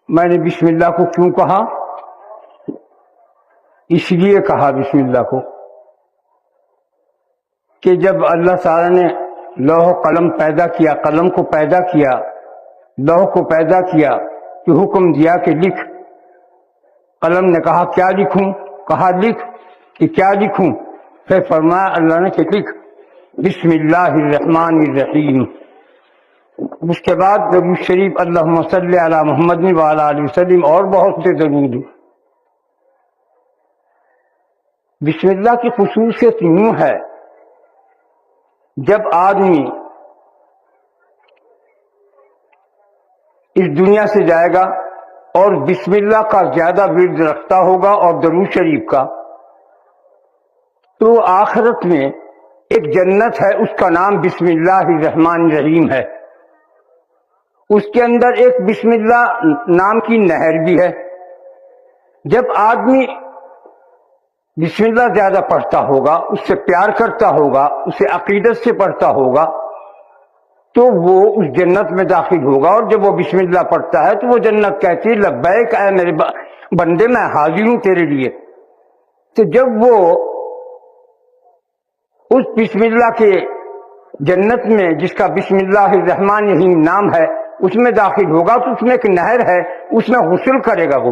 میں نے بسم اللہ کو کیوں کہا؟ اس لیے کہا بسم اللہ کو کہ جب اللہ تعالیٰ نے لوح و قلم پیدا کیا، قلم کو پیدا کیا، لوح کو پیدا کیا، تو حکم دیا کہ لکھ۔ قلم نے کہا کیا لکھوں؟ کہا لکھ کہ کیا لکھوں؟ پھر فرمایا اللہ نے کہ لکھ بسم اللہ الرحمن الرحیم۔ اس کے بعد درود شریف اللہم صلی علی محمد وعلی آلہ وسلم اور بہت سے درود۔ بسم اللہ کی خصوصیت یوں ہے، جب آدمی اس دنیا سے جائے گا اور بسم اللہ کا زیادہ ورد رکھتا ہوگا اور درود شریف کا، تو آخرت میں ایک جنت ہے، اس کا نام بسم اللہ الرحمن الرحیم ہے۔ اس کے اندر ایک بسم اللہ نام کی نہر بھی ہے۔ جب آدمی بسم اللہ زیادہ پڑھتا ہوگا، اس سے پیار کرتا ہوگا، اسے عقیدت سے پڑھتا ہوگا، تو وہ اس جنت میں داخل ہوگا۔ اور جب وہ بسم اللہ پڑھتا ہے تو وہ جنت کہتی ہے لبیک اے میرے بندے، میں حاضر ہوں تیرے لیے۔ تو جب وہ اس بسم اللہ کے جنت میں، جس کا بسم اللہ الرحمن الرحیم نام ہے، اس میں داخل ہوگا تو اس میں ایک نہر ہے، اس میں غسل کرے گا۔ وہ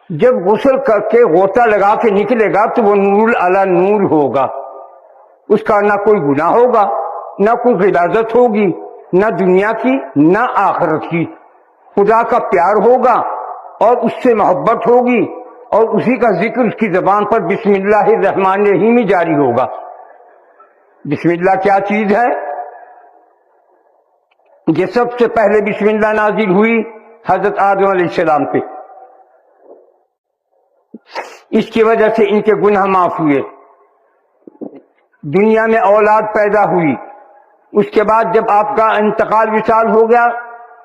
جب غسل کر کے غوطہ لگا کے نکلے گا تو وہ نور علی نور ہوگا۔ اس کا نہ کوئی گناہ ہوگا، نہ کوئی غلاظت ہوگی، نہ دنیا کی نہ آخرت کی۔ خدا کا پیار ہوگا اور اس سے محبت ہوگی، اور اسی کا ذکر اس کی زبان پر بسم اللہ الرحمن الرحیم ہی جاری ہوگا۔ بسم اللہ کیا چیز ہے؟ یہ سب سے پہلے بسم اللہ نازل ہوئی حضرت آدم علیہ السلام پہ، اس کی وجہ سے ان کے گناہ معاف ہوئے، دنیا میں اولاد پیدا ہوئی۔ اس کے بعد جب آپ کا انتقال وصال ہو گیا،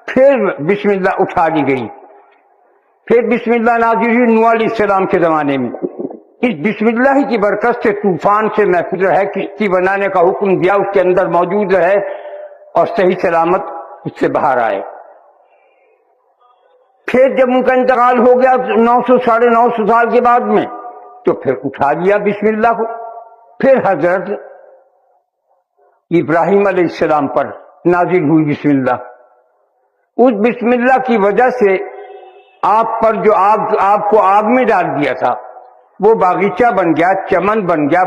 پھر بسم اللہ اٹھا لی گئی، پھر بسم اللہ نازل ہوئی نوح علیہ السلام کے زمانے میں۔ اس بسم اللہ کی برکت سے طوفان سے محفوظ ہے، کشتی بنانے کا حکم دیا، اس کے اندر موجود رہے اور صحیح سلامت اس سے باہر آئے۔ پھر جب ان کا انتقال ہو گیا 900 سال کے بعد میں، تو پھر اٹھا لیا بسم اللہ کو۔ پھر حضرت ابراہیم علیہ السلام پر نازل ہوئی بسم اللہ۔ اس بسم اللہ کی وجہ سے آپ پر جو آپ کو آگ میں ڈال دیا تھا، وہ باغیچہ بن گیا، چمن بن گیا،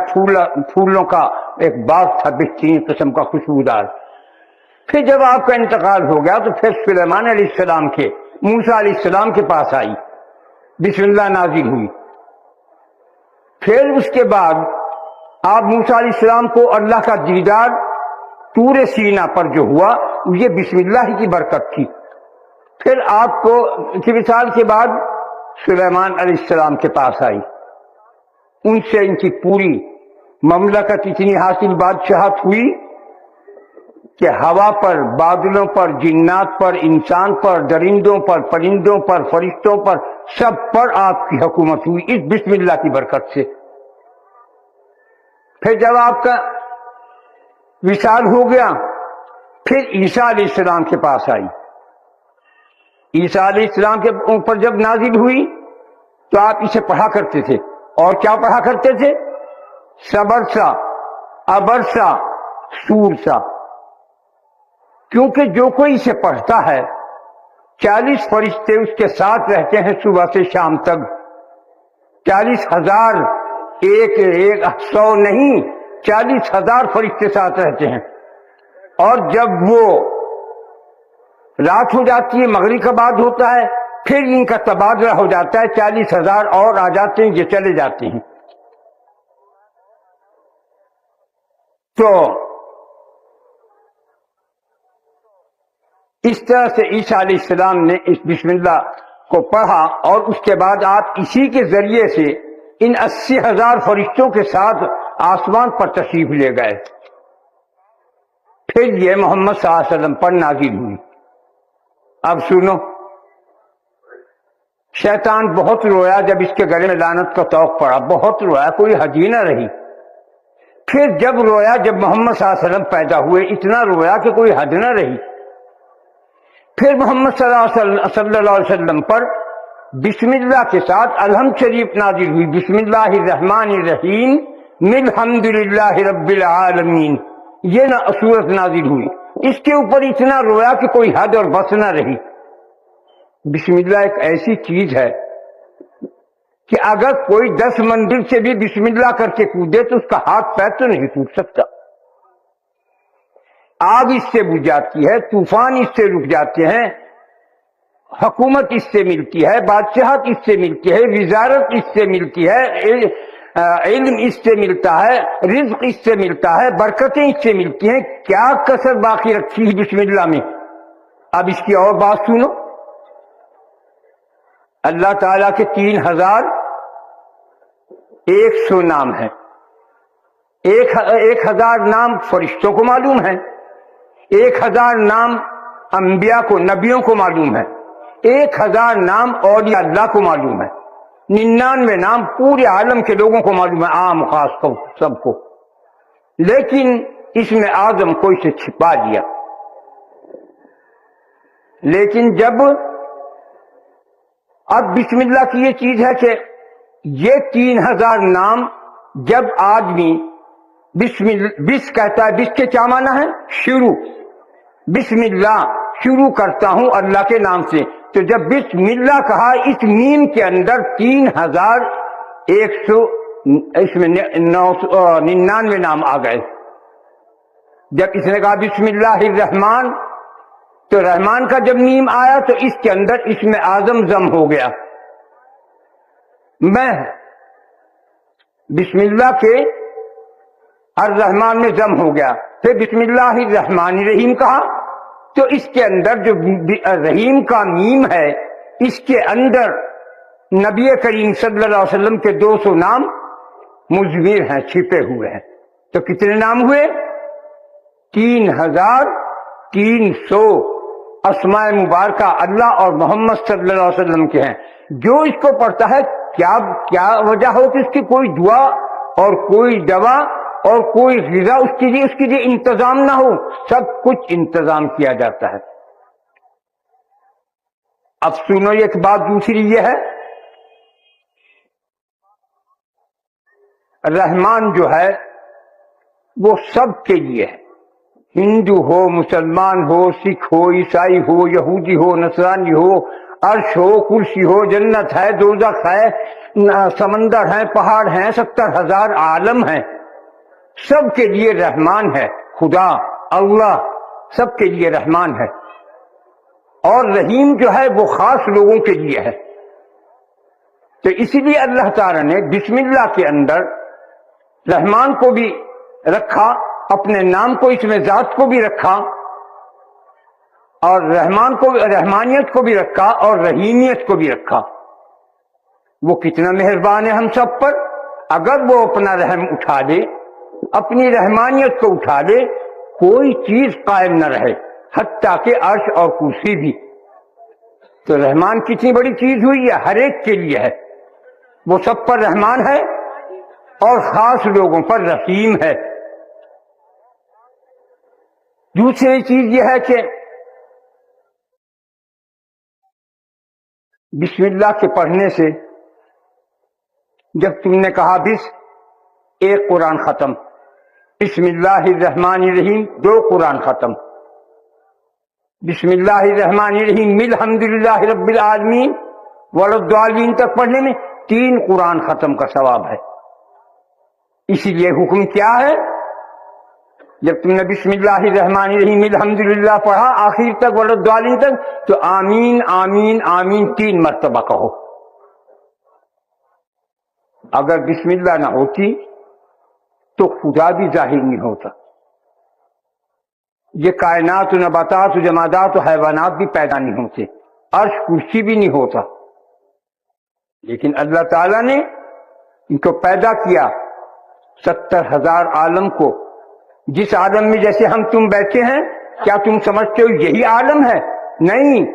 پھولوں کا ایک باغ تھا بہترین قسم کا خوشبودار۔ پھر جب آپ کا انتقال ہو گیا تو پھر سلیمان علیہ السلام کے، موسیٰ علیہ السلام کے پاس آئی، بسم اللہ نازل ہوئی۔ پھر اس کے بعد آپ موسیٰ علیہ السلام کو اللہ کا دیدار طور سینا پر جو ہوا، یہ بسم اللہ کی برکت تھی۔ پھر آپ کو کی وصال کے بعد سلیمان علیہ السلام کے پاس آئی، ان سے ان کی پوری مملکت اتنی حاصل بادشاہت ہوئی کہ ہوا پر، بادلوں پر، جنات پر، انسان پر، درندوں پر، پرندوں پر، فرشتوں پر، سب پر آپ کی حکومت ہوئی اس بسم اللہ کی برکت سے۔ پھر جب آپ کا وصال ہو گیا، پھر عیسیٰ علیہ السلام کے پاس آئی۔ عیسیٰ علیہ السلام کے اوپر جب نازل ہوئی تو آپ اسے پڑھا کرتے تھے، اور کیا پڑھا کرتے تھے؟ صبر سا، ابر سا، سور سا۔ کیونکہ جو کوئی اسے پڑھتا ہے 40 فرشتے اس کے ساتھ رہتے ہیں صبح سے شام تک۔ 40,000، ایک 100 نہیں، 40,000 فرشتے ساتھ رہتے ہیں۔ اور جب وہ رات ہو جاتی ہے، مغرب کا بعد ہوتا ہے، پھر ان کا تبادلہ ہو جاتا ہے، 40,000 اور آ جاتے ہیں، یہ چلے جاتے ہیں۔ تو اس طرح سے عیسیٰ علیہ السلام نے اس بسم اللہ کو پڑھا، اور اس کے بعد آپ اسی کے ذریعے سے ان 80,000 فرشتوں کے ساتھ آسمان پر تشریف لے گئے۔ پھر یہ محمد صلی اللہ علیہ وسلم پر نازل ہوئی۔ اب سنو، شیطان بہت رویا جب اس کے گلے میں لعنت کا طوق پڑا، بہت رویا، کوئی حد ہی نہ رہی۔ پھر جب رویا، جب محمد صلی اللہ علیہ وسلم پیدا ہوئے، اتنا رویا کہ کوئی حد نہ رہی۔ پھر محمد صلی اللہ علیہ وسلم پر بسم اللہ کے ساتھ الحمد شریف نازل ہوئی، بسم اللہ الرحمن الرحیم الحمد للہ رب العالمین، یہ صورت نازل ہوئی۔ اس کے اوپر اتنا رویا کہ کوئی حد اور بس نہ رہی۔ بسم اللہ ایک ایسی چیز ہے کہ اگر کوئی 10 منزل سے بھی بسم اللہ کر کے کودے تو اس کا ہاتھ پیر تو نہیں ٹوٹ سکتا۔ آگ اس سے بجھ جاتی ہے، طوفان اس سے رک جاتے ہیں، حکومت اس سے ملتی ہے، بادشاہت اس سے ملتی ہے، وزارت اس سے ملتی ہے، علم اس سے ملتا ہے، رزق اس سے ملتا ہے، برکتیں اس سے ملتی ہیں۔ کیا کسر باقی رکھی ہے بسم اللہ میں؟ اب اس کی اور بات سنو۔ اللہ تعالیٰ کے 3100 نام ہیں۔ 1000 نام فرشتوں کو معلوم ہے، 1000 نام انبیاء کو، نبیوں کو معلوم ہے، 1000 نام اولیاء اللہ کو معلوم ہے، 99 نام پورے عالم کے لوگوں کو معلوم ہے، عام خاص کو، سب کو۔ لیکن اس میں اعظم کو اسے چھپا دیا۔ لیکن جب اب بسم اللہ کی یہ چیز ہے کہ یہ 3000 نام جب آدمی بس کہتا ہے، بس کے کیا معنی ہے؟ شروع۔ بسم اللہ شروع کرتا ہوں اللہ کے نام سے، تو جب بسم اللہ کہا اس میم کے اندر 3199 نام آ گئے۔ جب اس نے کہا بسم اللہ الرحمن، تو رحمان کا جب میم آیا تو اس کے اندر اسم اعظم ضم ہو گیا۔ میں بسم اللہ کے الرحمن میں ضم ہو گیا، پھر بسم اللہ الرحمن الرحیم کہا تو اس کے اندر جو رحیم کا میم ہے اس کے اندر نبی کریم صلی اللہ علیہ وسلم کے 200 نام مضمر ہیں، چھپے ہوئے ہیں۔ تو کتنے نام ہوئے؟ 3300 اسماء مبارکہ اللہ اور محمد صلی اللہ علیہ وسلم کے ہیں۔ جو اس کو پڑھتا ہے، کیا وجہ ہو کہ اس کی کوئی دعا اور کوئی دوا اور کوئی غذا اس کے لیے انتظام نہ ہو، سب کچھ انتظام کیا جاتا ہے۔ اب سنو ایک بات دوسری یہ ہے، رحمان جو ہے وہ سب کے لیے ہے، ہندو ہو، مسلمان ہو، سکھ ہو، عیسائی ہو، یہودی ہو، نصرانی ہو، عرش ہو، کرسی ہو، جنت ہے، دوزخ ہے، سمندر ہے، پہاڑ ہیں، 70,000 عالم ہیں، سب کے لیے رحمان ہے۔ خدا اللہ سب کے لیے رحمان ہے، اور رحیم جو ہے وہ خاص لوگوں کے لیے ہے۔ تو اسی لیے اللہ تعالی نے بسم اللہ کے اندر رحمان کو بھی رکھا، اپنے نام کو، اس میں ذات کو بھی رکھا، اور رحمان کو، رحمانیت کو بھی رکھا، اور رحیمیت کو بھی رکھا۔ وہ کتنا مہربان ہے ہم سب پر۔ اگر وہ اپنا رحم اٹھا دے، اپنی رحمانیت کو اٹھا دے، کوئی چیز قائم نہ رہے، حتیٰ کہ عرش اور کرسی بھی۔ تو رحمان کتنی بڑی چیز ہوئی ہے، ہر ایک کے لیے ہے، وہ سب پر رحمان ہے اور خاص لوگوں پر رحیم ہے۔ دوسری چیز یہ ہے کہ بسم اللہ کے پڑھنے سے، جب تم نے کہا بس، ایک قرآن ختم، بسم اللہ الرحمن الرحیم 2 قرآن ختم، بسم اللہ الرحمن الرحیم الحمد للہ رب العالمین والضالین تک پڑھنے میں 3 قرآن ختم کا ثواب ہے۔ اسی لیے حکم کیا ہے؟ جب تم نے بسم اللہ الرحمن الرحیم الحمد للہ پڑھا آخر تک والضالین تک، تو آمین آمین آمین 3 مرتبہ کہو۔ اگر بسم اللہ نہ ہوتی تو خدا بھی ظاہر نہیں ہوتا، یہ کائنات و نباتات و جمادات و حیوانات بھی پیدا نہیں ہوتے، عرش کرسی بھی نہیں ہوتا۔ لیکن اللہ تعالیٰ نے ان کو پیدا کیا، 70,000 عالم کو۔ جس عالم میں جیسے ہم تم بیٹھے ہیں، کیا تم سمجھتے ہو یہی عالم ہے؟ نہیں،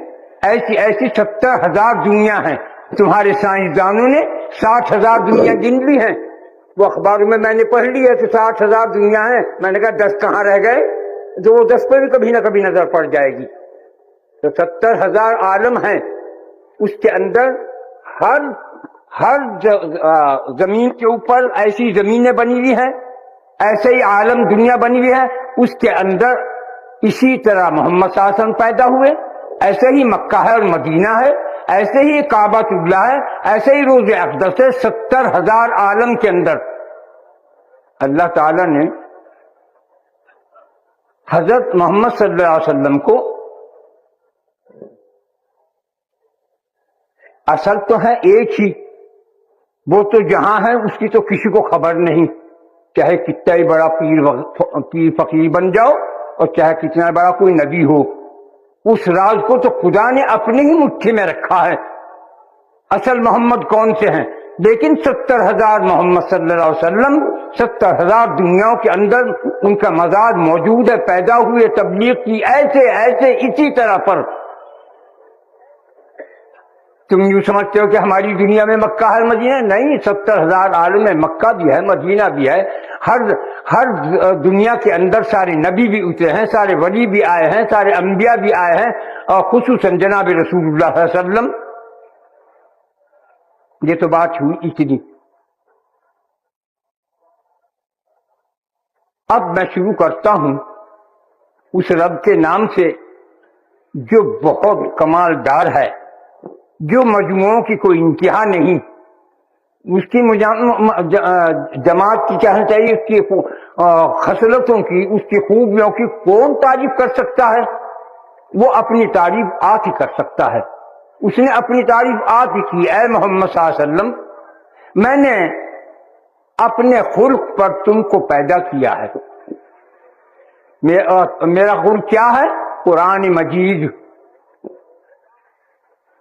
ایسی 70,000 دنیا ہیں۔ تمہارے سائنسدانوں نے 60,000 دنیا گن لی ہیں، وہ اخباروں میں نے پڑھ لی ہے کہ 60,000 دنیا ہیں۔ میں نے کہا 10 کہاں رہ گئے؟ تو وہ 10 پہ بھی کبھی نہ کبھی نظر پڑ جائے گی۔ تو 70,000 عالم ہیں، اس کے اندر ہر زمین کے اوپر ایسی زمینیں بنی ہوئی ہیں، ایسے ہی عالم دنیا بنی ہوئی ہے، اس کے اندر اسی طرح محمد صلی اللہ علیہ وسلم پیدا ہوئے، ایسے ہی مکہ ہے اور مدینہ ہے، ایسے ہی کعبۃ اللہ ہے، ایسے ہی روضہ اقدس ہے۔ 70,000 عالم کے اندر اللہ تعالی نے حضرت محمد صلی اللہ علیہ وسلم کو، اصل تو ہے ایک ہی، وہ تو جہاں ہے اس کی تو کسی کو خبر نہیں، چاہے کتنا ہی بڑا پیر فقیر بن جاؤ اور چاہے کتنا بڑا کوئی نبی ہو، اس راز کو تو خدا نے اپنے ہی مٹھی میں رکھا ہے، اصل محمد کون سے ہیں۔ لیکن 70,000 محمد صلی اللہ علیہ وسلم، 70,000 دنیاؤں کے اندر ان کا مزاج موجود ہے، پیدا ہوئے، تبلیغ کی، ایسے اسی طرح پر۔ تم یوں سمجھتے ہو کہ ہماری دنیا میں مکہ ہے مدینہ؟ نہیں، 70,000 عالم ہے، مکہ بھی ہے، مدینہ بھی ہے، ہر دنیا کے اندر سارے نبی بھی اترے ہیں، سارے ولی بھی آئے ہیں، سارے انبیاء بھی آئے ہیں، اور خصوصاً جناب رسول اللہ صلی اللہ علیہ وسلم۔ یہ تو بات ہوئی اتنی۔ اب میں شروع کرتا ہوں اس رب کے نام سے جو بہت کمالدار ہے، جو مجموعوں کی کوئی انتہا نہیں، اس کی جماعت کی کہنا چاہیے، اس کی خصلتوں کی، اس کی خوبیوں کی کون تعریف کر سکتا ہے؟ وہ اپنی تعریف آپ ہی کر سکتا ہے۔ اس نے اپنی تعریف آپ ہی کی، اے محمد صلی اللہ علیہ وسلم، میں نے اپنے خلق پر تم کو پیدا کیا ہے۔ میرا خلق کیا ہے؟ قرآن مجید۔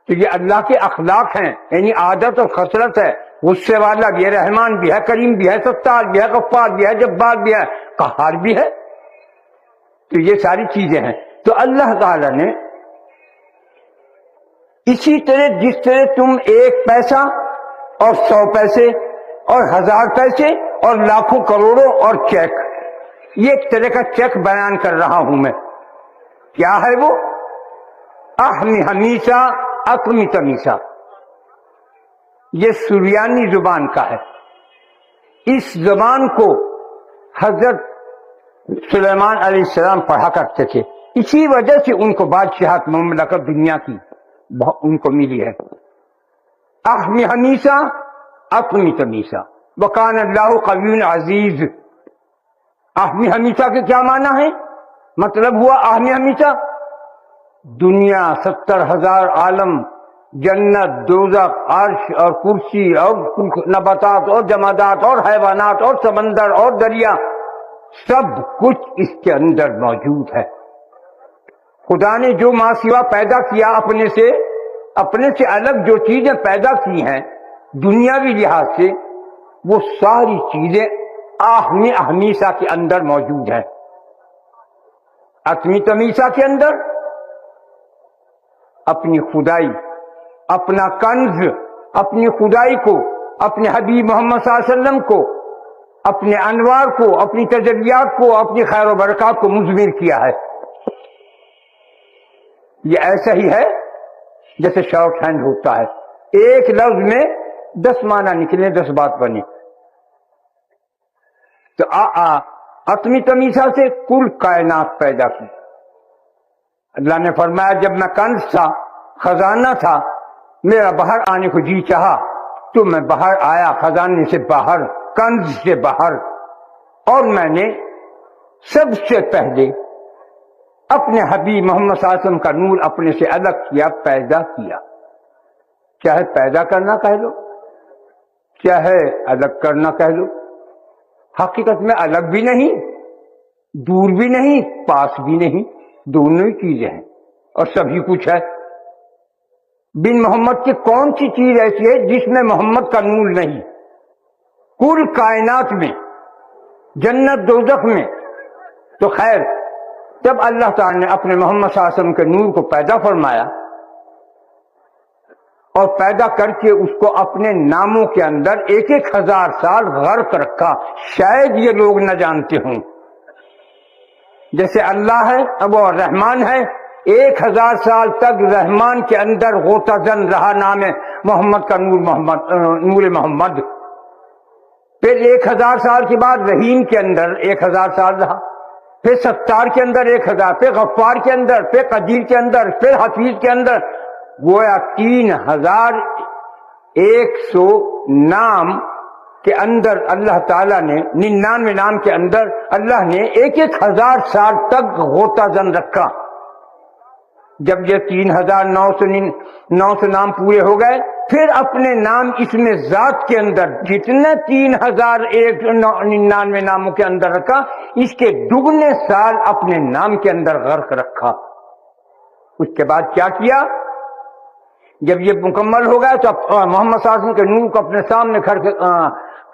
تو یہ اللہ کے اخلاق ہیں، یعنی عادت اور خصلت ہے، غصے والا بھی ہے، رحمان بھی ہے، کریم بھی ہے، ستار بھی ہے، غفار بھی ہے، جبار بھی ہے، قہار بھی ہے۔ تو یہ ساری چیزیں ہیں۔ تو اللہ تعالی نے اسی طرح جس طرح تم 1 پیسہ اور 100 پیسے اور 1000 پیسے اور لاکھوں کروڑوں اور چیک، یہ ایک طرح کا چیک بیان کر رہا ہوں میں۔ کیا ہے وہ؟ احمی ہمیشہ اقمی تمیسا، یہ سریانی زبان کا ہے۔ اس زبان کو حضرت سلیمان علیہ السلام پڑھا کرتے تھے، اسی وجہ سے ان کو بادشاہت مملکت دنیا کی ان کو ملی ہے۔ احمی ہمیشہ اقمی تمیسا وکان اللہ قوی عزیز۔ احمی ہمیشہ کے کیا معنی ہے؟ مطلب ہوا احمی ہمیشہ دنیا، 70,000 عالم، جنت، دوزخ، عرش اور کرسی اور نباتات اور جمادات اور حیوانات اور سمندر اور دریا، سب کچھ اس کے اندر موجود ہے۔ خدا نے جو ماں سوا پیدا کیا اپنے سے الگ جو چیزیں پیدا کی ہیں دنیاوی لحاظ سے، وہ ساری چیزیں احمی ہمیشہ کے اندر موجود ہیں۔ اقمی تمیسا کے اندر اپنی خدائی، اپنا کنز، اپنی خدائی کو، اپنے حبیب محمد صلی اللہ علیہ وسلم کو، اپنے انوار کو، اپنی تجلیات کو، اپنی خیر و برکات کو مضمر کیا ہے۔ یہ ایسا ہی ہے جیسے شارٹ ہینڈ ہوتا ہے، ایک لفظ میں 10 معنی نکلے، 10 بات بنے۔ تو اقمی تمیسا سے کل کائنات پیدا کی۔ اللہ نے فرمایا جب میں کنز تھا، خزانہ تھا، میرا باہر آنے کو جی چاہا تو میں باہر آیا، خزانے سے باہر، کنز سے باہر، اور میں نے سب سے پہلے اپنے حبیب محمد صلی اللہ علیہ وسلم کا نور اپنے سے الگ کیا، پیدا کیا۔ چاہے پیدا کرنا کہہ لو، چاہے الگ کرنا کہہ لو، حقیقت میں الگ بھی نہیں، دور بھی نہیں، پاس بھی نہیں، دونوں ہی چیزیں ہیں اور سبھی کچھ ہے۔ بن محمد کی کون سی چیز ایسی ہے جس میں محمد کا نور نہیں؟ کل کائنات میں، جنت دوزخ میں۔ تو خیر، جب اللہ تعالی نے اپنے محمد صلی اللہ علیہ وسلم کے نور کو پیدا فرمایا اور پیدا کر کے اس کو اپنے ناموں کے اندر 1000 سال غرق رکھا، شاید یہ لوگ نہ جانتے ہوں۔ جیسے اللہ ہے، اب وہ رحمان ہے، 1000 سال تک رحمان کے اندر غوطہ زن رہا نام محمد کا نور محمد. پھر 1000 سال کے بعد رحیم کے اندر 1000 سال رہا، پھر ستار کے اندر 1000، پھر غفار کے اندر، پھر قدیر کے اندر، پھر حفیظ کے اندر. گویا 3100 نام کے اندر اللہ تعالیٰ نے 99 نام کے اندر اللہ نے 1000 سال تک غوطہ زن رکھا. جب یہ 3900 نام پورے ہو گئے، پھر اپنے نام اس میں ذات کے اندر جتنے 3099 ناموں کے اندر رکھا، اس کے دگنے سال اپنے نام کے اندر غرق رکھا. اس کے بعد کیا کیا؟ جب یہ مکمل ہو گیا تو محمد صلی اللہ علیہ وسلم کے نور کو اپنے سامنے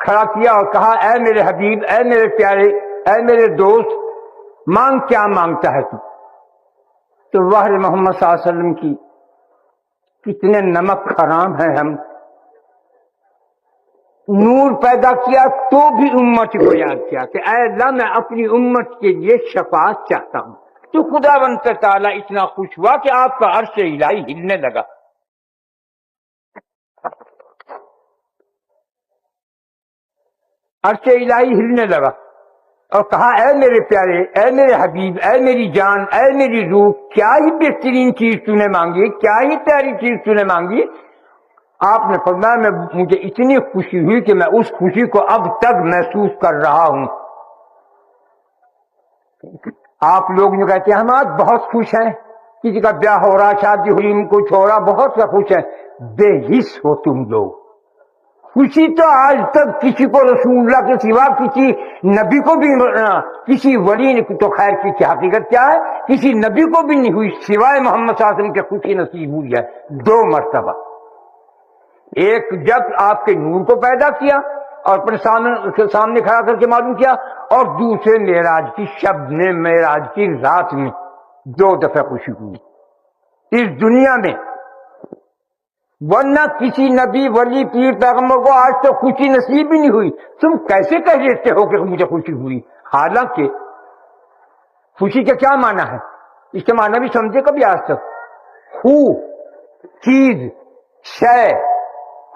کھڑا کیا اور کہا اے میرے حبیب، اے میرے پیارے، اے میرے دوست، مانگ کیا مانگتا ہے تو وحر محمد صلی اللہ علیہ وسلم کی کتنے نمک حرام ہیں ہم. نور پیدا کیا تو بھی امت کو یاد کیا کہ اے اللہ میں اپنی امت کے لیے شفاعت چاہتا ہوں. تو خداوند تعالیٰ اتنا خوش ہوا کہ آپ کا عرش الہی ہلنے لگا. عرش الہی ہلنے لگا اور کہا اے میرے پیارے، اے میرے حبیب، اے میری جان، اے میری روح، کیا ہی بہترین چیز تو نے مانگی، کیا ہی پیاری چیز تو نے مانگی. آپ نے فرمایا مجھے اتنی خوشی ہوئی کہ میں اس خوشی کو اب تک محسوس کر رہا ہوں. آپ لوگ جو کہتے ہیں ہم آج بہت خوش ہیں، کسی کا بیاہ ہو رہا، شادی ہوئی، کچھ ہو رہا، بہت سا خوش ہیں. بے حس ہو تم لوگ. خوشی تو آج تک کسی کو رسول اللہ کے سوا کسی نبی کو بھی، کسی ولی تو خیر کی حقیقت کیا ہے، کسی نبی کو بھی نہیں ہوئی سوائے محمد صلی اللہ علیہ وسلم کے خوشی نصیب ہوئی ہے 2 مرتبہ. ایک جب آپ کے نور کو پیدا کیا اور اپنے سامنے کھڑا کر کے معلوم کیا، اور دوسرے معراج کی شب میں، معراج کی رات میں 2 دفعہ خوشی ہوئی اس دنیا میں. ورنہ کسی نبی، ولی، پیر، پیغمبر کو آج تو خوشی نصیب بھی نہیں ہوئی. تم کیسے کہہ دیتے ہو کہ مجھے خوشی ہوئی؟ حالانکہ خوشی کا کیا معنی ہے؟ اس کے معنی بھی سمجھے کبھی آج تک؟ چیز، شے،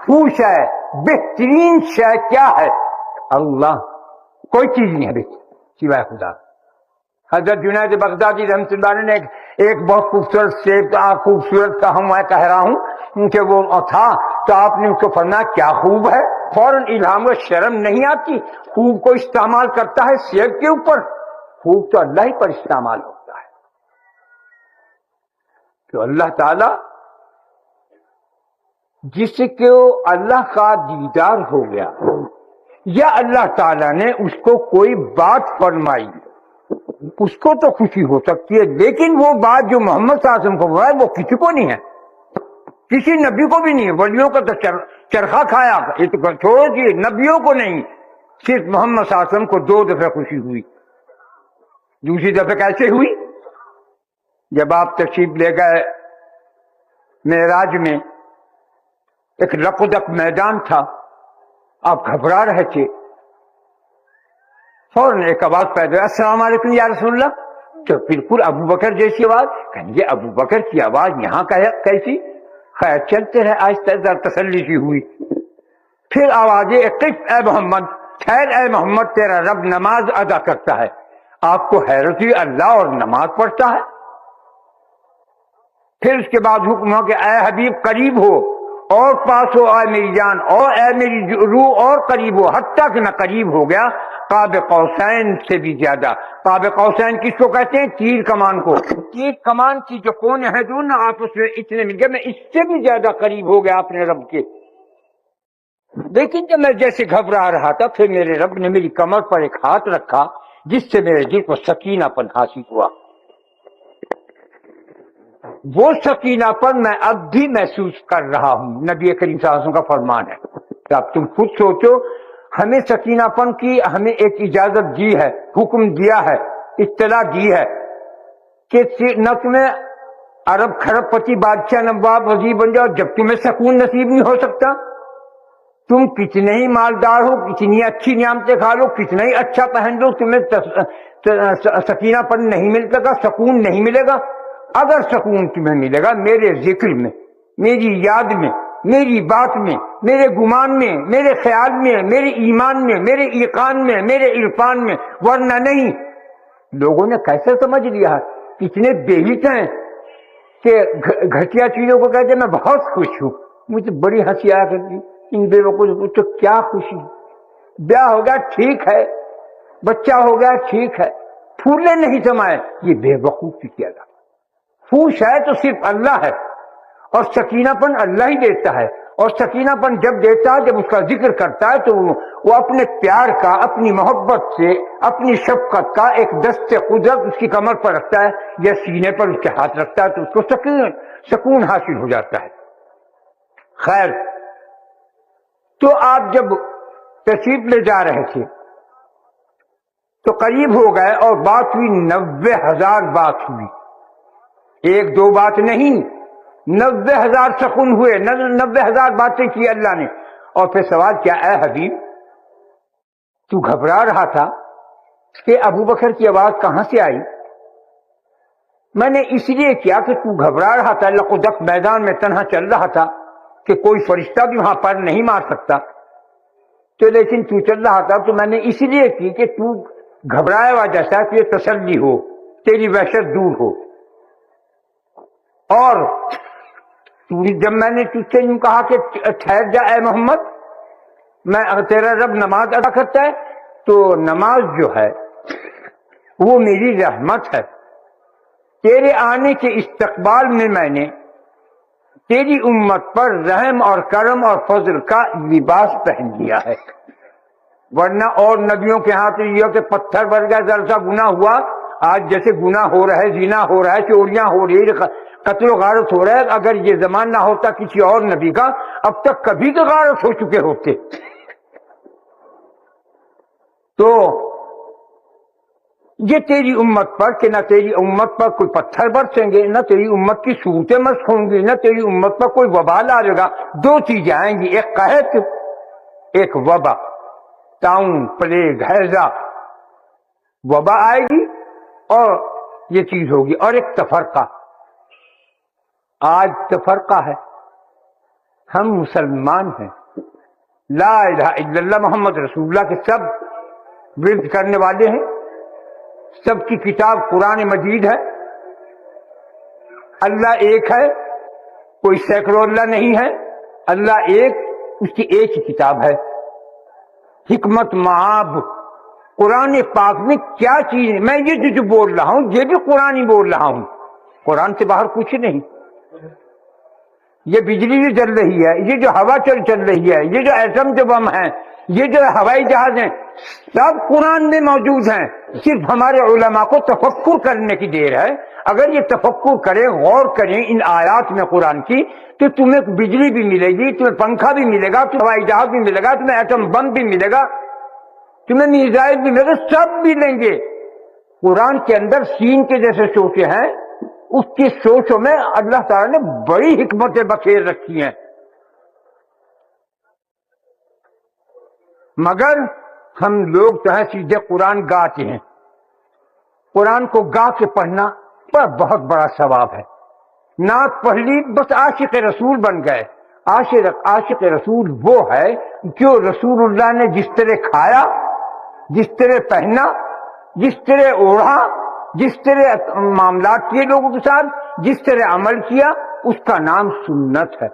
خوش ہے، بہترین شے کیا ہے؟ اللہ. کوئی چیز نہیں ہے سوائے خدا. حضرت جنید بغدادی رحمۃ اللہ علیہ نے ایک بہت خوبصورت کا ہم میں کہہ رہا ہوں کہ وہ تھا تو آپ نے اس کو فرمایا کیا خوب ہے؟ فوراً الہام و شرم نہیں آتی؟ خوب کو استعمال کرتا ہے سیب کے اوپر، خوب تو اللہ ہی پر استعمال ہوتا ہے. تو اللہ تعالی جس کو اللہ کا دیدار ہو گیا یا اللہ تعالیٰ نے اس کو کوئی بات فرمائی، اس کو تو خوشی ہو سکتی ہے، لیکن وہ بات جو محمد صلی اللہ علیہ وسلم کو ہوا ہے وہ کسی کو نہیں ہے، کسی نبی کو بھی نہیں ہے. ولیوں کا تو چرخا کھایا، چھوڑو جی، نبیوں کو نہیں، صرف محمد صلی اللہ علیہ وسلم کو 2 دفعہ خوشی ہوئی. دوسری دفعہ کیسے ہوئی؟ جب آپ تشریف لے گئے معراج میں، ایک رقدق میدان تھا، آپ گھبرا رہے تھے، فوراً ایک آواز پیدا ہوئی السلام علیکم یا رسول اللہ. تو بالکل ابو بکر جیسی آواز. کہیں گے ابو بکر کی آواز یہاں کیسی؟ خیر چلتے رہے، آہستہ تسلی سی ہوئی. پھر آوازیں اقف اے محمد، خیر اے محمد تیرا رب نماز ادا کرتا ہے. آپ کو حیرت ہوئی اللہ اور نماز پڑھتا ہے. پھر اس کے بعد حکم ہو کہ اے حبیب قریب ہو اور پاس ہو، اے میری جان اور اے میری روح اور قریب ہو، حتیٰ کہ میں قریب ہو گیا قاب قوسین سے بھی زیادہ. قاب قوسین کس کو کہتے ہیں؟ تیر کمان کو. تیر کمان کی جو کونے ہیں دونوں آپس میں اتنے مل گئے، میں اس سے بھی زیادہ قریب ہو گیا اپنے رب کے. لیکن جب میں جیسے گھبرا رہا تھا، پھر میرے رب نے میری کمر پر ایک ہاتھ رکھا جس سے میرے دل کو سکینہ پن حاصل ہوا. وہ سکینہ پن میں اب بھی محسوس کر رہا ہوں. نبی کریم صلی اللہ علیہ وسلم کا فرمان ہے. اب تم خود سوچو، ہمیں سکینہ پن کی ہمیں ایک اجازت دی ہے، حکم دیا ہے، اطلاع دی ہے کہ نہ تمہیں عرب کھرب پتی بادشاہ نواب وزیر بن جاؤ جب تمہیں سکون نصیب نہیں ہو سکتا. تم کتنے ہی مالدار ہو، کتنی اچھی نعمتیں کھا لو، کتنا ہی اچھا پہن لو، تمہیں سکینہ پن نہیں مل سکا، سکون نہیں ملے گا. اگر سکون تمہیں ملے گا میرے ذکر میں، میری یاد میں، میری بات میں، میرے گمان میں، میرے خیال میں، میرے ایمان میں، میرے ایقان میں، میرے عرفان میں، ورنہ نہیں۔ لوگوں نے کیسے سمجھ لیا، کتنے بےحق ہیں کہ گھٹیا چیزوں کو کہتے ہیں میں بہت خوش ہوں۔ مجھے بڑی ہنسی آیا کرتی ان بے وقوف کو، تو کیا خوشی، بیاہ ہو گیا ٹھیک ہے، بچہ ہو گیا ٹھیک ہے، پھولے نہیں سمائے، یہ بے وقوفی کیا تھا۔ خوش ہے تو صرف اللہ ہے، اور سکینہ پن اللہ ہی دیتا ہے، اور سکینہ پن جب دیتا ہے، جب اس کا ذکر کرتا ہے تو وہ اپنے پیار کا، اپنی محبت سے، اپنی شفقت کا ایک دست قدرت اس کی کمر پر رکھتا ہے یا سینے پر اس کے ہاتھ رکھتا ہے تو اس کو سکون حاصل ہو جاتا ہے۔ خیر، تو آپ جب تشریف لے جا رہے تھے تو قریب ہو گئے اور بات ہوئی 90,000 بات ہوئی، ایک دو بات نہیں، 90,000 سکون ہوئے، 90,000 باتیں کی اللہ نے۔ اور پھر سوال کیا، اے حبیب تو گھبرا رہا تھا کہ ابو بکر کی آواز کہاں سے آئی؟ میں نے اس لیے کیا کہ تو گھبرا رہا تھا، لقدق میدان میں تنہا چل رہا تھا کہ کوئی فرشتہ بھی وہاں پر نہیں مار سکتا، تو لیکن تو چل رہا تھا تو میں نے اس لیے کی کہ تو گھبرایا ہوا جیسا کہ تسلی ہو، تیری وحشت دور ہو۔ اور جب میں نے تجھ سے یوں کہا کہ ٹھہر جا اے محمد، میں تیرا رب نماز ادا کرتا ہے، تو نماز جو ہے وہ میری رحمت ہے۔ تیرے آنے کے استقبال میں نے تیری امت پر رحم اور کرم اور فضل کا لباس پہن لیا ہے، ورنہ اور نبیوں کے ہاں تو یہ کہ پتھر بھر گیا، ذرا سا گناہ ہوا، آج جیسے گناہ ہو رہا ہے، زنا ہو رہا ہے، چوریاں ہو رہی ہے، قتل و غارت ہو رہا ہے، اگر یہ زمانہ نہ ہوتا کسی اور نبی کا اب تک کبھی تو غارت ہو چکے ہوتے۔ تو یہ تیری امت پر کہ نہ تیری امت پر کوئی پتھر برسیں گے، نہ تیری امت کی صورتیں مسخ ہوں گی، نہ تیری امت پر کوئی وبال آ جائے گا۔ دو چیزیں آئیں گی، ایک قحط، ایک وبا، طاعون، پلیگ، ہیضہ، وبا آئے گی اور یہ چیز ہوگی، اور ایک تفرقہ۔ آج تفرقہ ہے، ہم مسلمان ہیں، لا الہ الا اللہ محمد رسول اللہ کے سب ورد کرنے والے ہیں، سب کی کتاب قرآن مجید ہے، اللہ ایک ہے، کوئی سینکڑوں اللہ نہیں ہے، اللہ ایک، اس کی ایک ہی کتاب ہے۔ حکمت معاب قرآن پاک میں کیا چیز ہے، میں یہ جو بول رہا ہوں یہ بھی قرآن ہی بول رہا ہوں، قرآن سے باہر کچھ نہیں۔ یہ بجلی جو چل رہی ہے، یہ جو ہوا چل رہی ہے، یہ جو ایٹم جو بم ہیں، یہ جو ہوائی جہاز ہیں، سب قرآن میں موجود ہیں، صرف ہمارے علماء کو تفکر کرنے کی دیر ہے۔ اگر یہ تفکر کریں، غور کریں ان آیات میں قرآن کی، تو تمہیں بجلی بھی ملے گی، تمہیں پنکھا بھی ملے گا، تمہیں ہوائی جہاز بھی ملے گا، تمہیں ایٹم بم بھی ملے گا، تمہیں میزائل بھی ملے گا، سب ملیں گے۔ قرآن کے اندر سین کے جیسے سوچے ہیں، اس کی سوچوں میں اللہ تعالیٰ نے بڑی حکمتیں بکھیر رکھی ہیں، مگر ہم لوگ جو ہے سیدھے قرآن گاتے ہیں۔ قرآن کو گا کے پڑھنا پر بہت بڑا ثواب ہے۔ نعت پڑھ لی بس عاشق رسول بن گئے۔ عاشق رسول وہ ہے جو رسول اللہ نے جس طرح کھایا، جس طرح پہنا، جس طرح اوڑھا، جس طرح معاملات کیے لوگوں کے ساتھ، جس طرح عمل کیا، اس کا نام سنت ہے۔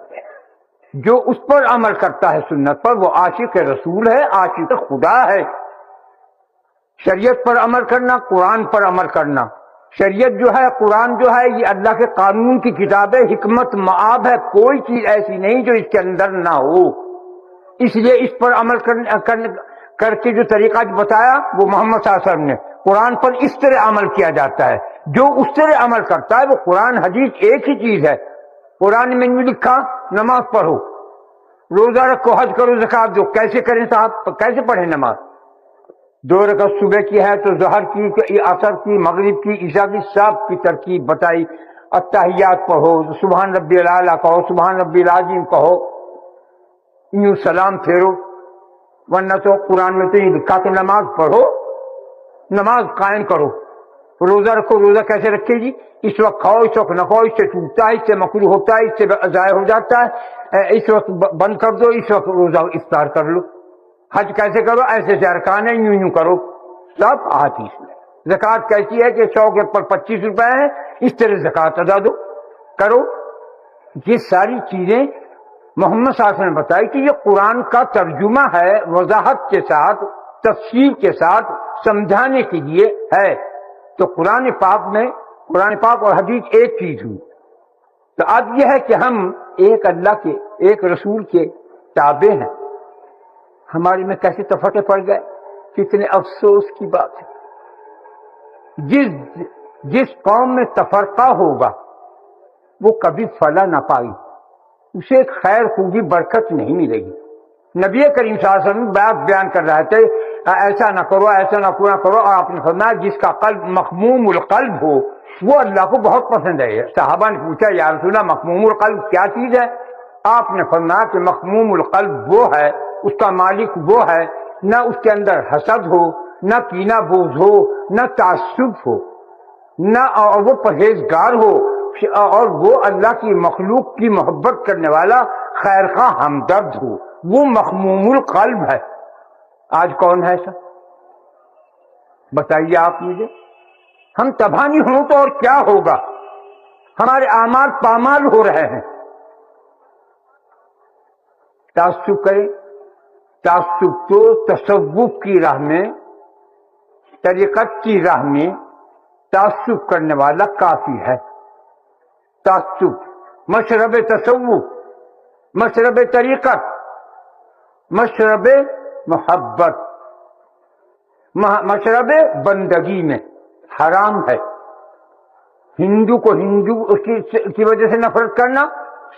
جو اس پر عمل کرتا ہے سنت پر، وہ عاشق رسول ہے، عاشق خدا ہے۔ شریعت پر عمل کرنا، قرآن پر عمل کرنا، شریعت جو ہے، قرآن جو ہے، یہ اللہ کے قانون کی کتاب ہے، حکمت معاب ہے، کوئی چیز ایسی نہیں جو اس کے اندر نہ ہو۔ اس لیے اس پر عمل کر کے جو طریقہ بتایا وہ محمد صلی اللہ علیہ وسلم نے، قرآن پر اس طرح عمل کیا جاتا ہے۔ جو اس طرح عمل کرتا ہے وہ قرآن حدیث ایک ہی چیز ہے۔ قرآن میں نہیں لکھا نماز پڑھو، روزہ رکھو، حج کرو، زکات دو، کیسے کریں صاحب، کیسے پڑھیں نماز؟ 2 رکعت صبح کی ہے تو ظہر کی، عصر کی، مغرب کی، عشاء کی، سب کی ترکیب بتائی۔ التحیات پڑھو، سبحان ربی الاعلیٰ کہو، سبحان ربی العظیم کہو، یوں سلام پھیرو، ورنہ تو قرآن میں تو یہ لکھا کہ نماز پڑھو، نماز قائم کرو۔ روزہ رکھو، روزہ کیسے رکھے جی؟ اس وقت کھاؤ، اس وقت نہ کھاؤ، اس سے ٹوٹتا ہے، اس سے مکروہ ہوتا ہے، اس سے ضائع ہو جاتا ہے، اس وقت بند کر دو، اس وقت روزہ افطار کر لو۔ حج کیسے کرو؟ ایسے سے ارکان ہے، یوں یوں کرو، سب احادیث میں۔ زکوٰۃ کیسی ہے کہ 100 کے اوپر 25 روپے ہے، اس طرح زکوٰۃ ادا دو کرو۔ یہ ساری چیزیں محمد صلی اللہ علیہ وسلم نے بتائی کہ یہ قرآن کا ترجمہ ہے، وضاحت کے ساتھ، تفصیل کے ساتھ سمجھانے کے لیے ہے۔ تو قرآن پاک اور حدیث ایک چیز ہوئی۔ تو اب یہ ہے کہ ہم ایک اللہ کے، ایک رسول کے تابع ہیں، ہمارے میں کیسے تفرقے پڑ گئے، کتنے افسوس کی بات ہے۔ جس قوم میں تفرقہ ہوگا وہ کبھی فلاح نہ پائی، اسے خیر خوبی برکت نہیں ملے گی۔ نبی کریم صلی اللہ علیہ وسلم بات بیان کر رہے تھے، ایسا نہ کرو، ایسا نہ کرو، اور آپ نے فرمایا جس کا قلب مخموم القلب ہو وہ اللہ کو بہت پسند ہے۔ صحابہ نے پوچھا یا رسول اللہ مخموم القلب کیا چیز ہے؟ آپ نے فرمایا کہ مخموم القلب وہ ہے، اس کا مالک وہ ہے، نہ اس کے اندر حسد ہو، نہ کینہ بوز ہو، نہ تعصب ہو، نہ اور وہ پرہیزگار ہو، اور وہ اللہ کی مخلوق کی محبت کرنے والا خیر خواہ ہمدرد ہو، وہ مخموم القلب ہے۔ آج کون ہے ایسا؟ بتائیے آپ مجھے۔ ہم تباہی ہوں تو اور کیا ہوگا؟ ہمارے اعمال پامال ہو رہے ہیں۔ تعصب کریں، تعصب تو تصوف کی راہ میں، طریقت کی راہ میں تعصب کرنے والا کافی ہے۔ تعصب مشرب تصوف، مشرب طریقت، مشرب محبت، مشرب بندگی میں حرام ہے۔ ہندو کو ہندو کی وجہ سے نفرت کرنا،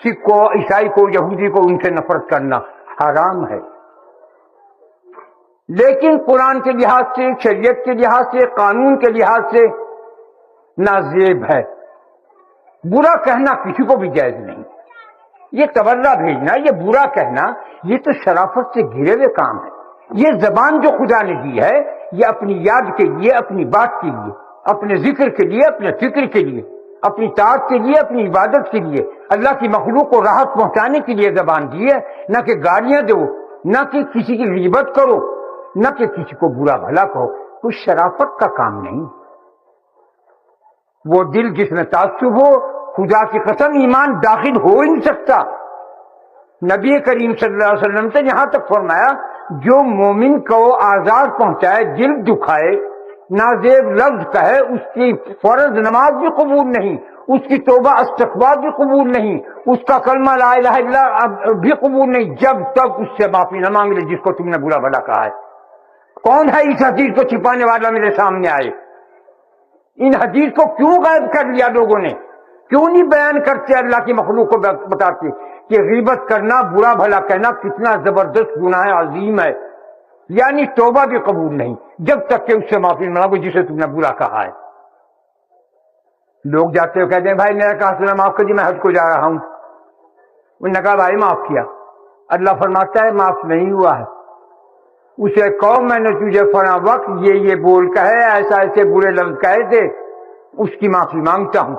سکھ کو، عیسائی کو، یہودی کو ان سے نفرت کرنا حرام ہے۔ لیکن قرآن کے لحاظ سے، شریعت کے لحاظ سے، قانون کے لحاظ سے نازیب ہے۔ برا کہنا کسی کو بھی جائز نہیں۔ یہ تبرہ بھیجنا، یہ برا کہنا، یہ تو شرافت سے گھرے ہوئے کام ہے۔ یہ زبان جو خدا نے دی ہے، یہ اپنی یاد کے لیے، اپنی بات کے لیے، اپنے ذکر کے لیے، اپنے فکر کے لیے، اپنی طاعت کے لیے، اپنی عبادت کے لیے، اللہ کی مخلوق کو راحت پہنچانے کے لیے زبان دی ہے۔ نہ کہ گالیاں دو، نہ کہ کسی کی غیبت کرو، نہ کہ کسی کو برا بھلا کہو، کوئی شرافت کا کام نہیں۔ وہ دل جس میں تعصب ہو، خدا کی قسم ایمان داخل ہو ہی نہیں سکتا۔ نبی کریم صلی اللہ علیہ وسلم سے یہاں تک فرمایا جو مومن کو آزار پہنچائے، دل دکھائے، نازیب لفظ کہے، اس کی فرض نماز بھی قبول نہیں، اس کی توبہ استغفار بھی قبول نہیں، اس کا کلمہ لا الہ الا اللہ بھی قبول نہیں، جب تک اس سے معافی نہ مانگ لے جس کو تم نے برا بھلا کہا ہے۔ کون ہے اس حدیث کو چھپانے والا؟ میرے سامنے آئے۔ ان حدیث کو کیوں غائب کر لیا لوگوں نے؟ کیوں نہیں بیان کرتے اللہ کی مخلوق کو بتاتے کہ غیبت کرنا، برا بھلا کہنا کتنا زبردست گناہ عظیم ہے، یعنی توبہ بھی قبول نہیں جب تک کہ اس سے معافی نہ مانگو جسے تم نے برا کہا ہے۔ لوگ جاتے ہو کہتے ہیں بھائی میرا کہا سنا معاف کر دی، میں حج کو جا رہا ہوں۔ انہوں نے کہا بھائی معاف کیا، اللہ فرماتا ہے معاف نہیں ہوا ہے۔ اسے کہو میں نے تجھے فلاں وقت یہ بول کہے، ایسا ایسے برے لفظ کہے تھے، اس کی معافی مانگتا ہوں۔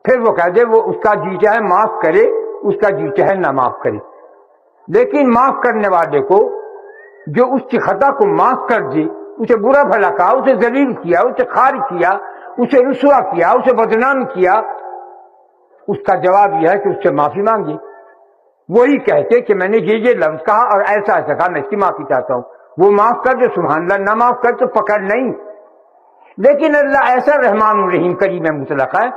پھر وہ کہہ دے وہ اس کا جی چاہے معاف کرے، اس کا جی چاہے نہ معاف کرے۔ لیکن معاف کرنے والے کو جو اس کی خطا کو معاف کر دی، اسے برا بھلا کہا، اسے ذلیل کیا، اسے خار کیا، اسے رسوا کیا، اسے بدنام کیا، اس کا جواب یہ ہے کہ اس سے معافی مانگی۔ وہی کہتے کہ میں نے یہ لفظ کہا اور ایسا ایسا کہا، میں اس کی معافی چاہتا ہوں، وہ معاف کر دے سبحان اللہ، نہ معاف کر تو پکڑ نہیں۔ لیکن اللہ ایسا رحمان الرحیم کریم مطلق ہے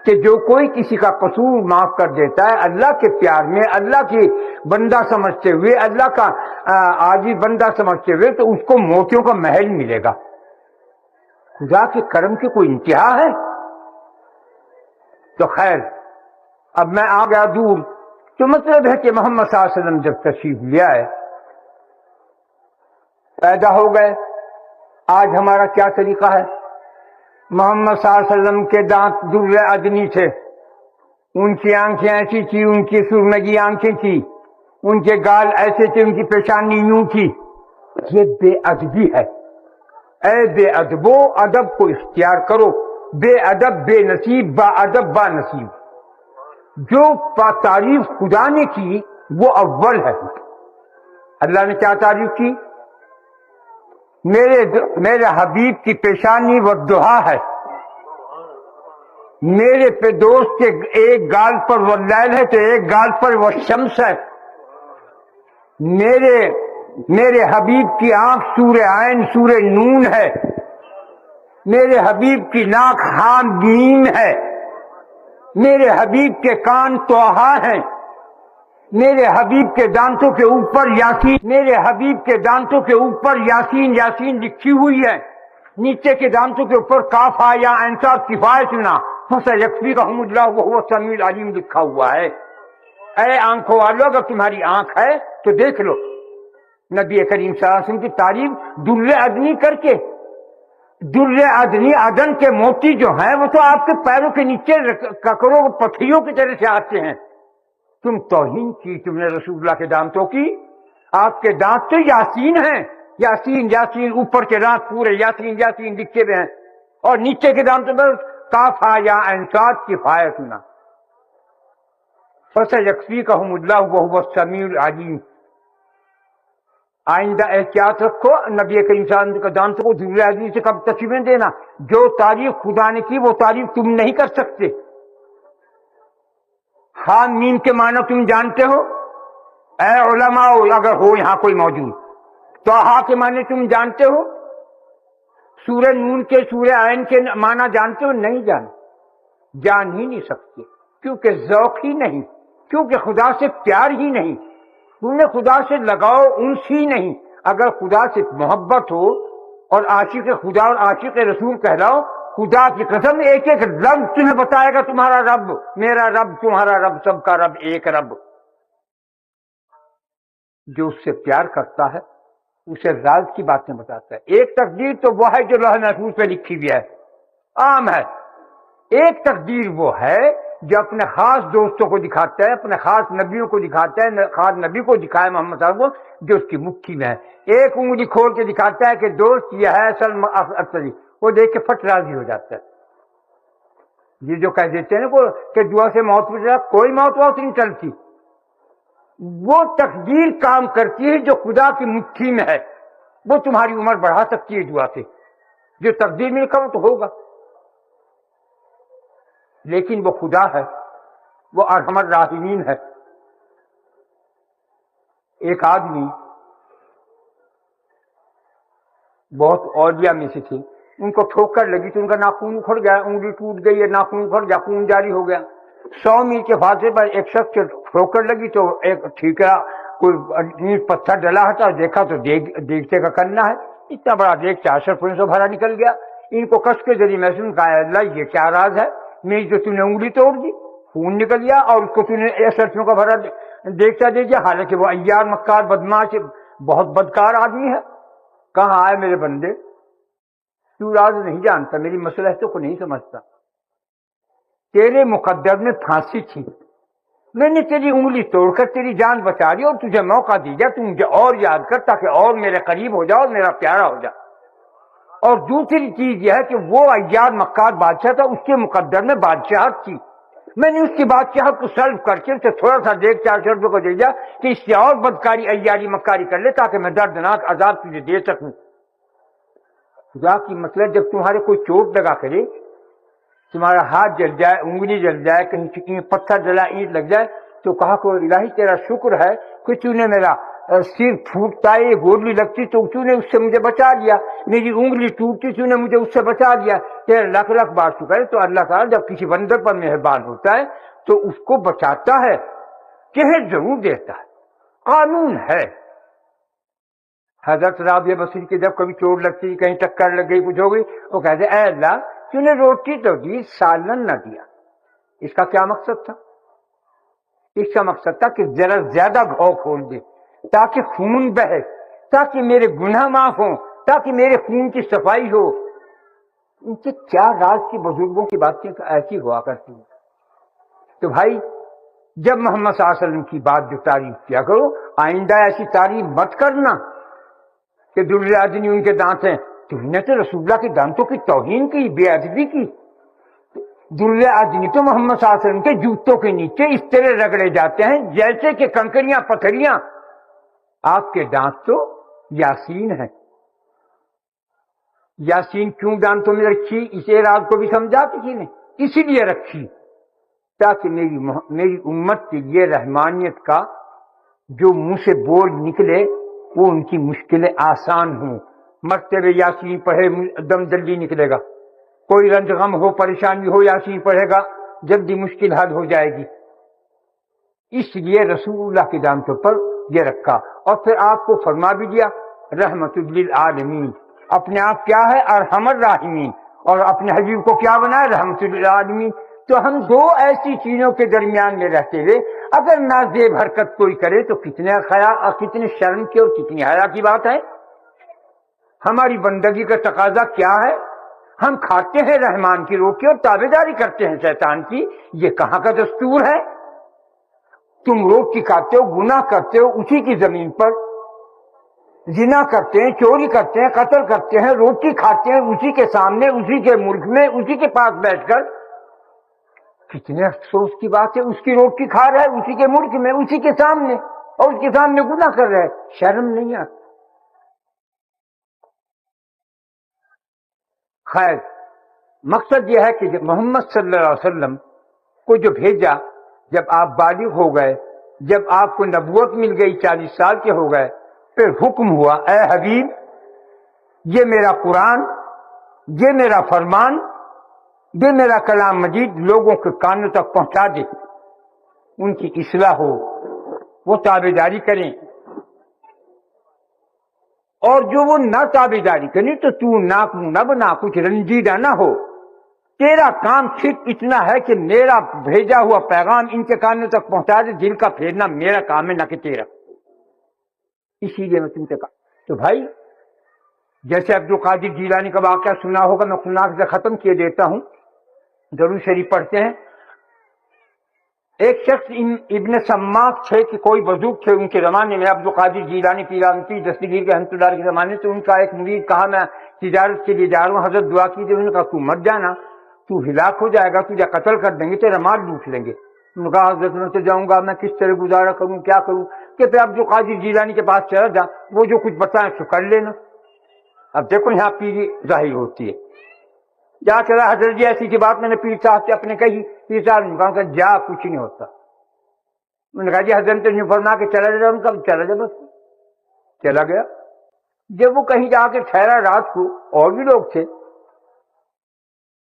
کہ جو کوئی کسی کا قصور معاف کر دیتا ہے اللہ کے پیار میں، اللہ کی بندہ سمجھتے ہوئے، اللہ کا عاجز بندہ سمجھتے ہوئے، تو اس کو موتیوں کا محل ملے گا۔ خدا کے کرم کی کوئی انتہا ہے؟ تو خیر، اب میں آ گیا دور، تو مطلب ہے کہ محمد صلی اللہ علیہ وسلم جب تشریف لے آئے، پیدا ہو گئے۔ آج ہمارا کیا طریقہ ہے؟ محمد صلی اللہ علیہ وسلم کے دانت در ادنی تھے، ان کی آنکھیں ایسی تھی، ان کی سرمگی آنکھیں تھی، ان کے گال ایسے تھے، ان کی پیشانی یوں تھی۔ یہ بے ادبی ہے۔ اے بے ادبو، ادب کو اختیار کرو۔ بے ادب بے نصیب، با ادب با نصیب. جو تعریف خدا نے کی وہ اول ہے. اللہ نے کیا تعریف کی؟ میرے حبیب کی پیشانی و دعا ہے، میرے پہ دوست کے ایک گال پر وہ لیل ہے تو ایک گال پر وہ شمس ہے. میرے حبیب کی آنکھ سورہ عین سورہ نون ہے، میرے حبیب کی ناک حام میم ہے، میرے حبیب کے کان توحا ہیں، میرے حبیب کے دانتوں کے اوپر یاسین، میرے حبیب کے دانتوں کے اوپر یاسین یاسین لکھی ہوئی ہے، نیچے کے دانتوں کے اوپر کاف یا انصاف کفایتنا فسیکفیکہم اللہ وہو السمیع العلیم لکھا ہوا ہے. اے آنکھوں والو، اگر تمہاری آنکھ ہے تو دیکھ لو. نبی کریم صلی اللہ علیہ وسلم کی تعریف در ادنی کر کے، در ادنی عدن کے موتی جو ہیں وہ تو آپ کے پیروں کے نیچے ککروں پتھریوں کی طرح سے آتے ہیں. تم توہین کی تم نے رسول اللہ کے دانتوں کی. آپ کے دانت تو یاسین ہیں، یاسین یاسین، اوپر کے دانت پورے یاسین یاسین لکھے ہوئے ہیں، اور نیچے کے دانتوں پر کافا یا انصات کفایتنا فسیکفیکہم اللہ وہو السمیع العلیم. آئندہ احتیاط رکھو، نبی کریم صلی اللہ علیہ وسلم کے دانتوں کو ذل عزیز سے کب تشبیہ دینا. جو تعریف خدا نے کی وہ تعریف تم نہیں کر سکتے. حام میم کے معنی تم جانتے ہو؟ اے علماء اگر ہو یہاں کوئی موجود، توحا کے معنی تم جانتے ہو؟ سورہ نون کے سورہ عین کے معنی جانتے ہو؟ نہیں جان ہی نہیں سکتے، کیونکہ ذوق ہی نہیں، کیونکہ خدا سے پیار ہی نہیں، تم نے خدا سے لگاؤ انس ہی نہیں. اگر خدا سے محبت ہو اور عاشق خدا اور عاشق رسول کہلاؤ، خدا کی قسم ایک ایک رب تمہیں بتائے گا تمہارا رب، میرا رب، تمہارا رب، سب کا رب ایک رب. جو اس سے پیار کرتا ہے اسے راز کی باتیں بتاتا ہے. ایک تقدیر تو وہ ہے جو لوح محفوظ پہ لکھی ہوئی ہے، عام ہے. ایک تقدیر وہ ہے جو اپنے خاص دوستوں کو دکھاتا ہے، اپنے خاص نبیوں کو دکھاتا ہے، خاص نبی کو دکھائے محمد صاحب کو، جو اس کی مٹھی میں ہے. ایک انگلی کھول کے دکھاتا ہے کہ دوست یہ ہے اصل، وہ دیکھ کے فٹ راضی ہو جاتا ہے. یہ جو کہہ دیتے ہیں نا کہ دعا سے موت پہ جا، کوئی موت نہیں چلتی. وہ تقدیر کام کرتی ہے جو خدا کی مٹھی میں ہے. وہ تمہاری عمر بڑھا سکتی ہے دعا سے. جو تقدیر میں لکھا وہ تو ہوگا، لیکن وہ خدا ہے، وہ ارحم الراحمین ہے. ایک آدمی بہت اولیاء میں سے تھے، ان کو ٹھوکر لگی تو ان کا ناخون اکھڑ گیا، انگلی ٹوٹ گئی ہے، ناخون اکھڑ گیا، خون جاری ہو گیا. 100 میل کے فاصلے پر ایک شخص سے ٹھوکر لگی تو ایک ٹھیکرا کوئی اینٹ پتھر ڈلا ہٹا، دیکھا تو دیکھتے کا کرنا ہے، اتنا بڑا دیکھ 400 پوائنٹوں بھرا نکل گیا. ان کو کس کے ذریعے محسوس کہا، اللہ یہ کیا راز ہے، میری جو تم نے انگلی توڑ دی، خون نکل گیا، اور اس کو تم نے ایسا کا بھرا دیکھتا دے دیا، حالانکہ وہ عیار مکار بدماش بہت بدکار آدمی ہے. کہاں آئے میرے بندے، تو راز نہیں جانتا، میری مصلحتوں کو نہیں سمجھتا. تیرے مقدر میں پھانسی تھی، میں نے تیری انگلی توڑ کر تیری جان بچا دی، اور تجھے موقع دیا تو مجھے اور یاد کر تاکہ اور میرے قریب ہو جاؤ اور میرا پیارا ہو جا. اور دوسری چیز یہ ہے کہ وہ عیار مکار بادشاہ تھا، اس کے مقدر میں بادشاہت تھی، میں نے اس کی بادشاہت کو سلب کر کے اسے تھوڑا سا دیکھ 400 روپے کو دے دیا کہ اس سے اور بدکاری عیاری مکاری کر لے تاکہ میں دردناک عذاب تجھے دے سکوں. خدا کی مطلب جب تمہارے کوئی چوٹ لگا کرے، تمہارا ہاتھ جل جائے، انگلی جل جائے، کہیں پتھر جلا، اینٹ لگ جائے، تو کہا کہ الہی تیرا شکر ہے کہ تو نے میرا سر پھوٹتا ہے، گولی لگتی تو تو نے اس سے مجھے بچا لیا، میری انگلی ٹوٹتی تو نے مجھے اس سے بچا لیا. تیرا لاکھ لاکھ بار شکر ہے. تو اللہ تعالیٰ جب کسی بندے پر مہربان ہوتا ہے تو اس کو بچاتا ہے، کہہ ضرور دیتا ہے، قانون ہے. حضرت رابعہ بصری کی جب کبھی چوٹ لگتی، کہیں ٹکر لگ گئی، کچھ ہو گئی، وہ کہتے اے اللہ تو نے روٹی تو دی، سالن نہ دیا. اس کا کیا مقصد تھا؟ اس کا مقصد تھا کہ ذرا زیادہ گھاؤ کھول دے تاکہ خون بہے، تاکہ میرے گناہ معاف ہوں، تاکہ میرے خون کی صفائی ہو. ان کے کیا راز کی بزرگوں کی باتیں ایسی ہوا کرتی ہیں. تو بھائی جب محمد صلی اللہ علیہ وسلم کی بات جو تعریف کیا کرو، آئندہ ایسی تعریف مت کرنا کہ دلیہ آدمی ان کے دانت ہیں. تم نے تو رسول اللہ کے دانتوں کی توہین کی، بے ادبی کی. درے آدمی تو محمد صلی اللہ علیہ وسلم کے جوتوں کے نیچے اس طرح رگڑے جاتے ہیں جیسے کہ کنکریاں پتھریاں. آپ کے دانت تو یاسین ہے. یاسین کیوں دانتوں میں رکھی؟ اسے رات کو بھی سمجھا کسی نے؟ اسی لیے رکھی تاکہ میری امت کے لیے رحمانیت کا جو منہ سے بول نکلے وہ ان کی مشکلیں آسان ہوں. مرتے ہوئے یاسین پڑھے دم جلدی نکلے گا. کوئی رنج غم ہو پریشانی ہو یاسین پڑھے گا جلدی مشکل حل ہو جائے گی. اس لیے رسول اللہ کے دانتوں پر یہ رکھا. اور پھر آپ کو فرما بھی دیا رحمت للعالمین. اپنے آپ کیا ہے؟ ارحم الراحمین. اور اپنے حبیب کو کیا بنایا؟ رحمت للعالمین. تو ہم دو ایسی چیزوں کے درمیان میں رہتے ہوئے اگر نازیب حرکت کوئی کرے تو کتنے شرم کی اور کتنی حیا کی بات ہے. ہماری بندگی کا تقاضا کیا ہے؟ ہم کھاتے ہیں رحمان کی روٹی اور تابعداری کرتے ہیں شیطان کی. یہ کہاں کا دستور ہے؟ تم روٹی کھاتے ہو، گناہ کرتے ہو اسی کی زمین پر، زنا کرتے ہیں، چوری کرتے ہیں، قتل کرتے ہیں، روٹی کھاتے ہیں اسی کے سامنے، اسی کے ملک میں، اسی کے پاس بیٹھ کر. کتنے افسوس کی بات ہے. اس کی روٹی کھا رہا ہے اسی کے ملک میں، اسی کے سامنے، اور اس کے سامنے گناہ کر رہا ہے. شرم نہیں آتی. خیر، مقصد یہ ہے کہ جب محمد صلی اللہ علیہ وسلم کو جو بھیجا، جب آپ بالغ ہو گئے، جب آپ کو نبوت مل گئی، 40 سال کے ہو گئے، پھر حکم ہوا اے حبیب یہ میرا قرآن، یہ میرا فرمان، یہ میرا کلام مجید لوگوں کے کانوں تک پہنچا دے، ان کی اصلاح ہو، وہ تابعداری کریں. اور جو وہ نہ تابعداری کریں تو تو ناک منہ نہ بنا، کچھ رنجیدہ نہ ہو. تیرا کام صرف اتنا ہے کہ میرا بھیجا ہوا پیغام ان کے کانوں تک پہنچا دے. دل کا پھیرنا میرا کام ہے نہ کہ تیرا. اسی لیے میں تم سے کہا. تو بھائی جیسے عبدالقادر جیلانی کا واقعہ سنا ہوگا، میں سنا کے ختم کیے دیتا ہوں. درود شریف پڑھتے ہیں. ایک شخص ابن سماک تھے کہ کوئی بزرگ تھے ان کے زمانے میں، عبدالقادر جیلانی پیرانتی دستگیر کے رحمۃ اللہ کے زمانے. تو ان کا ایک مرید کہا میں تجارت کے لیے جا رہا ہوں، حضرت دعا کیجیے. انہوں نے کہا تو مت جانا، تو ہلاک ہو جائے گا، تجھے قتل کر دیں گے، تیرا مال لوٹ لیں گے. انہوں نے کہا حضرت میں تو جاؤں گا، میں کس طرح گزارا کروں، کیا کروں؟ کہ پھر عبدالقادر جیلانی کے پاس چلا جا، وہ جو کچھ بتائیں تو کر لینا. اب دیکھو یہاں پیری ظاہر ہوتی ہے. جا چلا حضرت جی ایسی کی بات میں نے پیر صاحب سے اپنے کہی. پیر صاحب نے کہا جا کچھ نہیں ہوتا. میں نے کہا جی حضرت نے فرمایا کہ چلا جا. ان کا چلا جا، بس چلا گیا. جب وہ کہیں جا کے ٹھہرا رات کو، اور بھی لوگ تھے،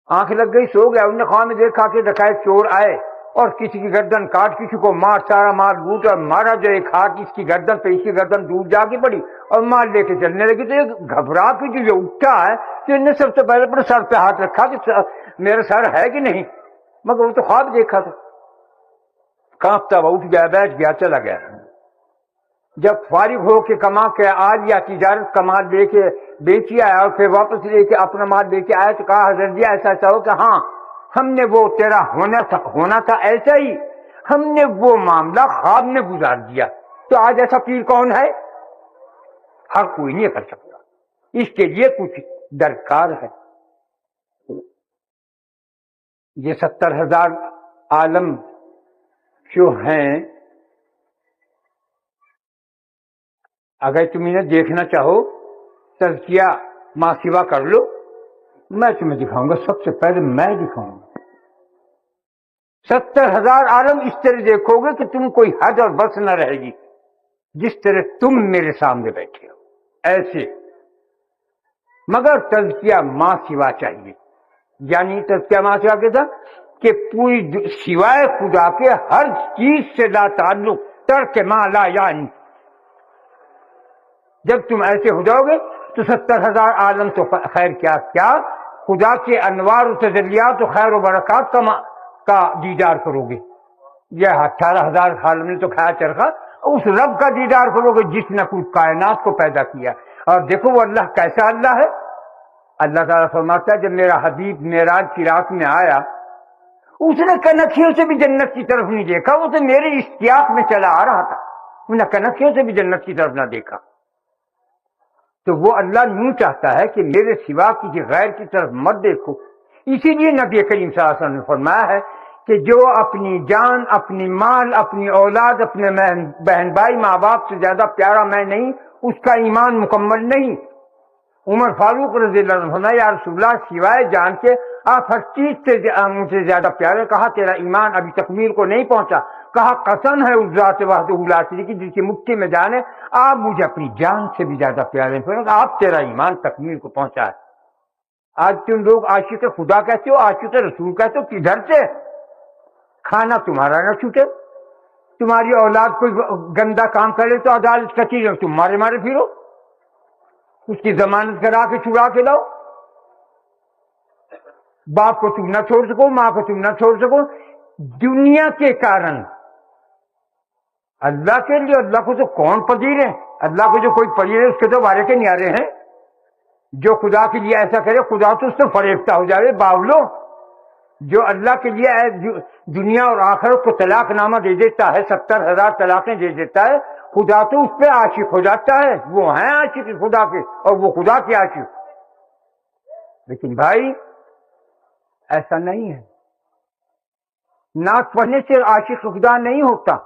آنکھ لگ گئی، سو گیا. انہوں نے خواہ میں دیکھا کہ ڈکیت چور آئے اور کسی کی گردن کاٹ، کسی کو مار، سارا مال لوٹ، اور مارا جو ایک ہاتھ اس کی گردن پہ، اس کی گردن دور جا کے پڑی اور مال لے کے چلنے لگی. تو یہ گھبرا کے جو یہ اٹھا ہے تو انہوں نے سب سے پہلے اپنے سر پہ ہاتھ رکھا کہ میرا سر ہے کہ نہیں، مگر وہ تو خواب دیکھا تھا. کانپتا ہوا اٹھ گیا، بیٹھ گیا، چلا گیا. جب فارغ ہو کے کما کے آج یا تجارت کا مال لے کے بیچی آیا اور پھر واپس لے کے اپنا مال لے کے آیا تو کہا حضرت جی ایسا ایسا ہو کہ ہاں ہم نے وہ تیرا ہونا تھا ایسا ہی، ہم نے وہ معاملہ خواب میں گزار دیا. تو آج ایسا پیر کون ہے؟ ہر کوئی نہیں کر سکتا. اس کے لیے کچھ درکار ہے. یہ 70,000 عالم جو ہیں، اگر تم انہیں دیکھنا چاہو تزکیہ ماں سوا کر لو، میں تمہیں دکھاؤں گا. سب سے پہلے میں دکھاؤں گا. 70,000 عالم اس طرح دیکھو گے کہ تم کوئی حد اور بس نہ رہے گی، جس طرح تم میرے سامنے بیٹھے ہو ایسے. مگر تزکیہ ماں سوا چاہیے. یعنی تزکیہ ماں سوا کے تھا کہ پوری سوائے خدا کے ہر چیز سے لا تعلق، ترک ما لا یعنی. جب تم ایسے ہو جاؤ گے تو 70,000 عالم تو خیر کیا خدا کے انوار و تجلیات و خیر و برکات کا دیدار کرو گے. یہ 18,000 عالم نے تو کھایا چرخا، اس رب کا دیدار کرو گے جس نے کچھ کائنات کو پیدا کیا. اور دیکھو وہ اللہ کیسا اللہ ہے. اللہ تعالیٰ فرماتا ہے جب میرا حبیب معراج کی رات میں آیا، اس نے کنکھیوں سے بھی جنت کی طرف نہیں دیکھا، وہ تو میرے اشتیاق میں چلا آ رہا تھا، انہیں کنکھیوں سے بھی جنت کی طرف نہ دیکھا. تو وہ اللہ یوں چاہتا ہے کہ میرے سوا کسی غیر کی طرف مت دیکھو. اسی لیے نبی کریم صلی اللہ علیہ وسلم نے فرمایا ہے کہ جو اپنی جان، اپنی مال، اپنی اولاد، اپنے بہن بھائی، ماں باپ سے زیادہ پیارا میں نہیں، اس کا ایمان مکمل نہیں۔ عمر فاروق رضی اللہ عنہ نے یا رسول اللہ سوائے جان کے آپ ہر چیز سے مجھے زیادہ پیارے۔ کہا تیرا ایمان ابھی تکمیل کو نہیں پہنچا۔ کہا قسم ہے اس ذات وحدہ لا شریک کی جس کی مٹھی میں جان ہے، آپ مجھے اپنی جان سے بھی زیادہ پیارے ہیں، آپ تیرا ایمان تکمیل کو پہنچا ہے۔ آج تم لوگ عاشق خدا کہتے ہو، عاشق رسول کہتے ہو، کدھر سے؟ کھانا تمہارا نہ چھوٹے، تمہاری اولاد کوئی گندا کام کرے تو عدالت کچہری میں تم مارے مارے پھرو، اس کی ضمانت کرا کے چھڑا کے لاؤ۔ باپ کو تم نہ چھوڑ سکو، ماں کو تم نہ چھوڑ سکو، دنیا کے کارن۔ اللہ کے لیے اللہ کو تو کون پذیر ہے؟ اللہ کو جو کوئی پذیر ہے اس کے تو وارے کے نیارے ہیں۔ جو خدا کے لیے ایسا کرے خدا تو اس سے فریفتہ ہو جائے۔ باولو جو اللہ کے لیے دنیا اور آخرت کو طلاق نامہ دے دیتا ہے، 70,000 طلاقیں دے دیتا ہے، خدا تو اس پہ عاشق ہو جاتا ہے۔ وہ ہیں عاشق خدا کے اور وہ خدا کے عاشق۔ لیکن بھائی ایسا نہیں ہے۔ نعت پڑھنے سے عاشق خدا نہیں ہوتا،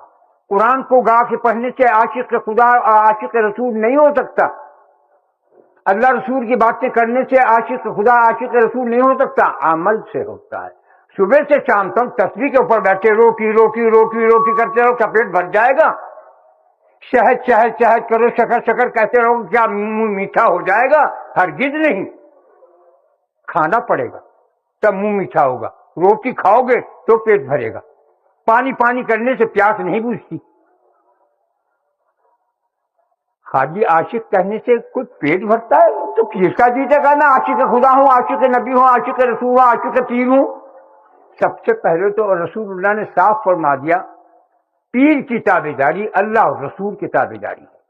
قرآن کو گا کے پڑھنے سے عاشق خدا عاشق رسول نہیں ہو سکتا، اللہ رسول کی باتیں کرنے سے عاشق خدا عاشق رسول نہیں ہو سکتا، عمل سے ہوتا ہے۔ صبح سے شام تک تسبیح کے اوپر بیٹھے روٹی روٹی روٹی روٹی کرتے رہو، کیا پیٹ بھر جائے گا؟ شہد شہد شہد کرو، شکر شکر کہتے رہو، کیا منہ میٹھا ہو جائے گا؟ ہرگز نہیں، کھانا پڑے گا تب منہ میٹھا ہوگا۔ روٹی کھاؤ گے تو پیٹ بھرے گا، پانی پانی کرنے سے پیاس نہیں بجھتی۔ خالی عاشق کہنے سے کوئی پیٹ بھرتا ہے؟ تو کس کا جیتے گا نا عاشق خدا ہوں، عاشق نبی ہوں، عاشق رسول ہوں، عاشق پیر ہوں؟ سب سے پہلے تو رسول اللہ نے صاف فرما دیا پیر کی تابع داری اللہ اور رسول کی تابع داری ہے۔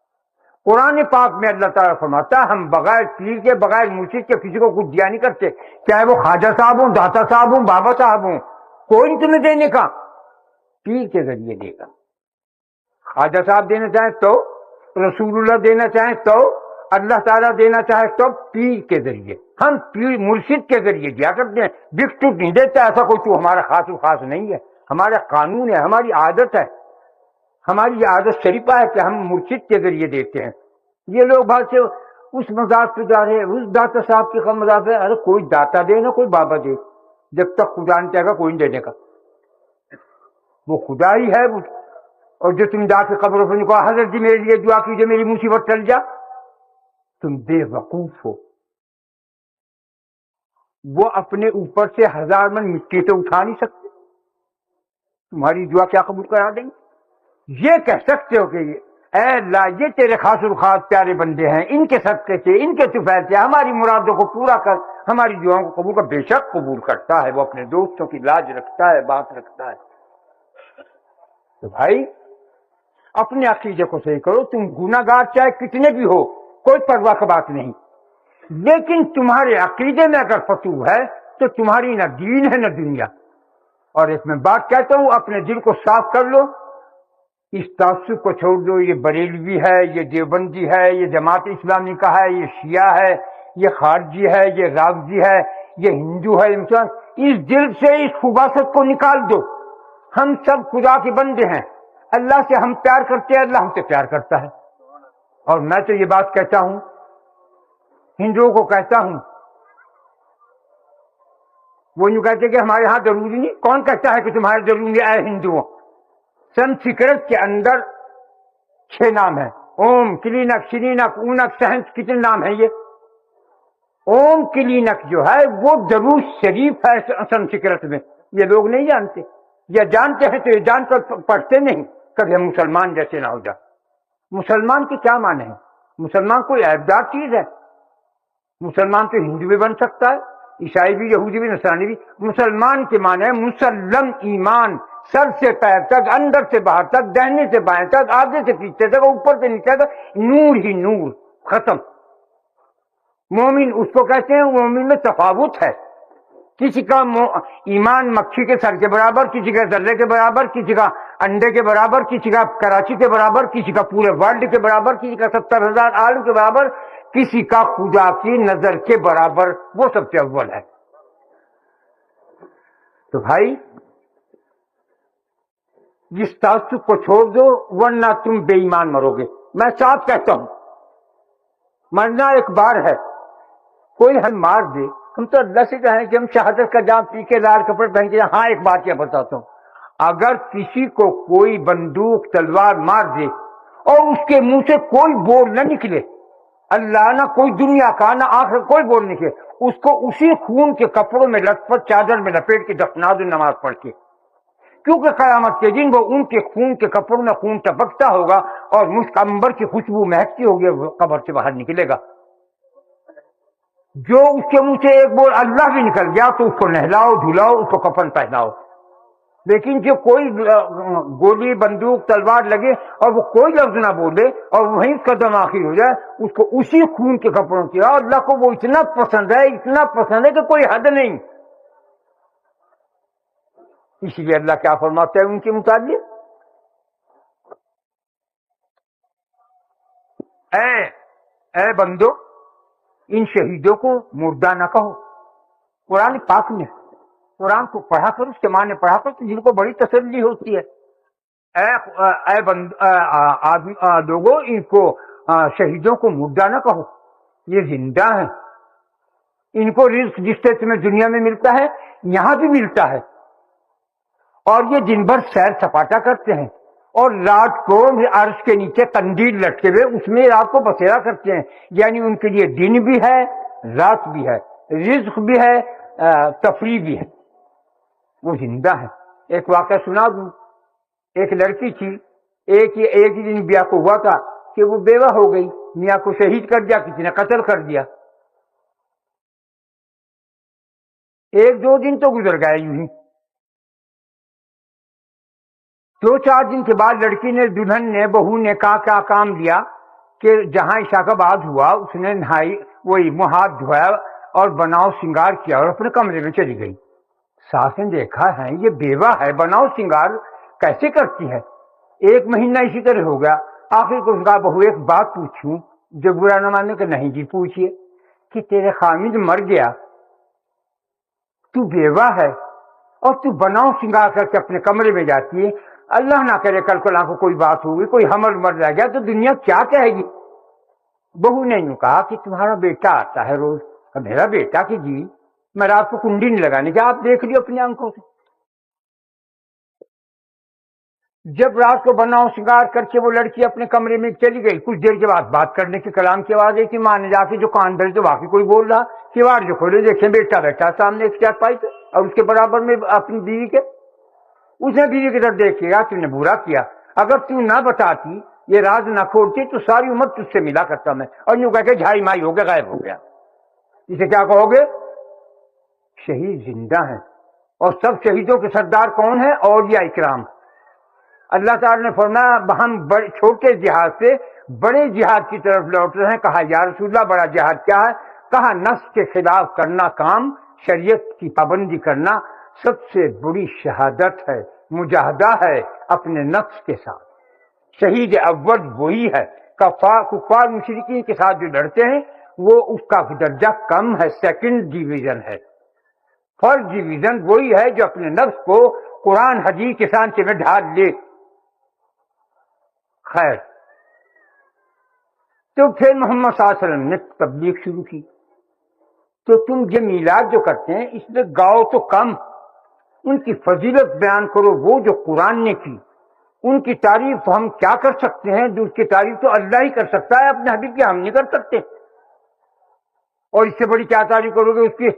قرآن پاک میں اللہ تعالیٰ فرماتا ہے ہم بغیر پیر کے بغیر مرشد کے کسی کو کچھ دیا نہیں کرتے، چاہے وہ خواجہ صاحب ہوں، داتا صاحب ہوں، بابا صاحب ہوں، کوئی نہیں تمہیں دینے کا، پیر کے ذریعے دے گا۔ خواجہ صاحب دینا چاہیں تو، رسول اللہ دینا چاہیں تو، اللہ تعالیٰ دینا چاہے تو، پیر کے ذریعے۔ ہم پیر مرشد کے ذریعے دیا کرتے ہیں، بک ٹوٹ نہیں دیتا، ایسا کوئی تو ہمارا خاص و خاص نہیں ہے، ہمارا قانون ہے، ہماری عادت ہے، ہماری یہ عادت شریفہ ہے کہ ہم مرشد کے ذریعے دیتے ہیں۔ یہ لوگ بات سے اس مذاق پہ جا رہے ہیں، اس داتا صاحب کے مذاق ہے، ارے کوئی داتا دے نہ کوئی بابا دے، جب تک خدا نہیں چاہے گا کوئی نہیں دینے کا، وہ خدا ہی ہے۔ اور جو تم جا کے قبروں پہ کہا حضرت جی میرے لیے دعا کیجیے میری مصیبت ٹل جا، تم بے وقوف ہو۔ وہ اپنے اوپر سے 1000 من مٹی تو اٹھا نہیں سکتے، تمہاری دعا کیا قبول کرا دیں گے؟ یہ کہہ سکتے ہو کہ اے اللہ یہ تیرے خاص الخاص پیارے بندے ہیں، ان کے صدقے سے، ان کے طفیل سے ہماری مرادوں کو پورا کر، ہماری دعاؤں کو قبول کر۔ بے شک قبول کرتا ہے، وہ اپنے دوستوں کی لاج رکھتا ہے، بات رکھتا ہے۔ تو بھائی اپنے عقیدے کو صحیح کرو، تم گناہ گار چاہے کتنے بھی ہو، کوئی پرواہ کی بات نہیں، لیکن تمہارے عقیدے میں اگر فتوح ہے تو تمہاری نہ دین ہے نہ دنیا۔ اور ایک میں بات کہتا ہوں، اپنے دل کو صاف کر لو، اس تعصب کو چھوڑ دو، یہ بریلوی ہے، یہ دیوبندی ہے، یہ جماعت اسلامی کا ہے، یہ شیعہ ہے، یہ خارجی ہے، یہ رافضی ہے، یہ ہندو ہے، انسان، اس دل سے اس خباثت کو نکال دو۔ ہم سب خدا کے بندے ہیں، اللہ سے ہم پیار کرتے ہیں، اللہ ہم سے پیار کرتا ہے۔ اور میں تو یہ بات کہتا ہوں، ہندوؤں کو کہتا ہوں، وہ یوں کہتے کہ ہمارے ہاں ضروری نہیں، کون کہتا ہے کہ تمہارے ضروری ہے؟ اے ہندوؤں، سنسکرت کے اندر 6 نام ہیں، اوم، کلینک، شرینک، اونک، سہنس، کتنے نام ہیں یہ؟ اوم کلینک جو ہے وہ درود شریف ہے سنسکرت میں، یہ لوگ نہیں جانتے، یا جانتے ہیں تو یہ جان کر پڑھتے نہیں، کبھی ہم مسلمان جیسے نہ ہو جائے۔ مسلمان کے کیا معنی ہے؟ مسلمان کوئی عیبدار چیز ہے؟ مسلمان تو ہندو بھی بن سکتا ہے، عیسائی بھی، یہودی بھی، نصرانی بھی۔ مسلمان کے معنی ہے مسلم ایمان، سر سے پیر تک، اندر سے باہر تک، دہنے سے بائیں تک، آگے سے پیچھے تک، اوپر سے نیچے تک، نور ہی نور، ختم۔ مومن اس کو کہتے ہیں، مومن میں تفاوت ہے، کسی کا ایمان مکھی کے سر کے برابر، کسی کا ذرے کے برابر، کسی کا انڈے کے برابر، کسی کا کراچی کے برابر، کسی کا پورے ورلڈ کے برابر، کسی کا 70,000 عالم کے برابر، کسی کا خدا کی نظر کے برابر، وہ سب سے اول ہے۔ تو بھائی جس تعصب کو چھوڑ دو ورنہ تم بے ایمان مرو گے. میں صاف کہتا ہوں مرنا ایک بار ہے. کوئی ہم مار دے ہم تو اللہ سے کہیں کہ ہم شہادت کا جام پی کے لال کپڑے پہن کے. ہاں ایک بات کیا بتاتا ہوں, اگر کسی کو کوئی بندوق تلوار مار دے اور اس کے منہ سے کوئی بول نہ نکلے, اللہ نہ کوئی دنیا کا نہ آخر کوئی بول نکلے, اس کو اسی خون کے کپڑوں میں لٹ پٹ چادر میں لپیٹ کے دفنا دو نماز پڑھ کے, کیونکہ قیامت کے دن وہ ان کے خون کے کپڑوں میں خون ٹپکتا ہوگا اور مشک عنبر کی خوشبو مہکتی ہوگی, وہ قبر سے باہر نکلے گا. جو اس کے منہ سے ایک بول اللہ بھی نکل گیا تو اس کو نہلاؤ دھلاؤ, اس کو کفن پہناؤ. لیکن جو کوئی گولی بندوق تلوار لگے اور وہ کوئی لفظ نہ بولے اور وہیں اس کا دم آخر ہو جائے, اس کو اسی خون کے کپڑوں کی, اور اللہ کو وہ اتنا پسند ہے کہ کوئی حد نہیں. اس لیے اللہ کیا فرماتا ہے ان کے متعلق, اے بندو ان شہیدوں کو مردہ نہ کہو. قرآن پاک نے قرآن کو پڑھا کر اس کے معنی پڑھا کر تو جن کو بڑی تسلی ہوتی ہے. لوگوں ان کو شہیدوں کو مردہ نہ کہو, یہ زندہ ہیں. ان کو رزق جس سے تمہیں دنیا میں ملتا ہے یہاں بھی ملتا ہے, اور یہ دن بھر سیر سپاٹا کرتے ہیں اور رات کو عرش کے نیچے قندیل لٹکے ہوئے اس میں رات کو بسیرا کرتے ہیں. یعنی ان کے لیے دن بھی ہے رات بھی ہے, رزق بھی ہے تفریح بھی ہے. وہ زندہ ہے. ایک واقعہ سنا دوں. ایک لڑکی تھی, ایک ہی دن بیاہ کو ہوا تھا کہ وہ بیوہ ہو گئی, میاں کو شہید کر دیا, کسی نے قتل کر دیا. 1-2 دن تو گزر گئے یوں ہی. 2-4 دن کے بعد لڑکی نے دلہن نے بہو نے کیا کام لیا کہ جہاں عشاء کا بعد ہوا اس نے نہائی وہی منہ ہاتھ دھویا اور بناؤ سنگار کیا اور اپنے کمرے میں چلی گئی. ساس نے دیکھا ہے یہ بیوہ ہے, بناؤ سنگار کیسے کرتی ہے. 1 مہینہ اسی طرح ہو گیا. آخر کو اس کا بہو ایک بات پوچھوں, جو برا نہ ماننے کہ نہیں جی پوچھئے, کہ تیرے خامد مر گیا, تو بیوہ ہے اور تو بناؤ سنگار کر کے اپنے کمرے میں جاتی ہے, اللہ نہ کرے کل کو کوئی بات ہوگی, کوئی حمل مر جائے گا تو دنیا کیا کہے گی. بہو نے یوں کہا کہ تمہارا بیٹا آتا ہے روز. میرا بیٹا کہ جی میں رات کو کنڈی نہیں لگانے کی, آپ دیکھ لیو اپنی آنکھوں سے. جب رات کو بناؤ سنگار کر کے وہ لڑکی اپنے کمرے میں چلی گئی, کچھ دیر کے بعد بات کرنے کے کلام کی آواز ہے کہ ماں نے جا کے جو کان دھرے تو واقعی کوئی بول رہا, کیواڑ جو کھولے دیکھیں بیٹا بیٹھا سامنے ایک چارپائی پہ اور اس کے برابر میں اپنی بیوی کے. اس نے بیوی کی طرف دیکھے گا تم نے برا کیا, اگر تم نہ بتاتی یہ راز نہ کھولتی تو ساری عمر تجھ سے ملا کرتا میں, اور یوں کہہ کے جھائی مائی ہو گیا غائب ہو گیا. اسے کیا کہو گے؟ شہید زندہ ہیں. اور سب شہیدوں کے سردار کون ہیں؟ اولیاء اکرام. اللہ تعالی نے فرمایا ہم چھوٹے جہاد سے بڑے جہاد کی طرف لوٹ رہے ہیں. کہا یا رسول اللہ بڑا جہاد کیا ہے؟ کہا نفس کے خلاف کرنا کام, شریعت کی پابندی کرنا سب سے بڑی شہادت ہے, مجاہدہ ہے اپنے نفس کے ساتھ. شہید اول وہی ہے. کفار مشرکین کے ساتھ جو لڑتے ہیں وہ اس کا درجہ کم ہے, 2nd ڈویژن ہے. 1st ڈویژن وہی ہے جو اپنے نفس کو قرآن حدیث کے سانچے میں ڈھال لے. خیر, تو پھر محمد صلی اللہ علیہ وسلم نے تبلیغ شروع کی. تو تم یہ میلاد جو کرتے ہیں اس میں گاؤ تو کم, ان کی فضیلت بیان کرو وہ جو قرآن نے کی. ان کی تعریف ہم کیا کر سکتے ہیں؟ جو اس کی تعریف تو اللہ ہی کر سکتا ہے, اپنے حبیب کی ہم نہیں کر سکتے. اور اس سے بڑی کیا تعریف کرو گے؟ اس کی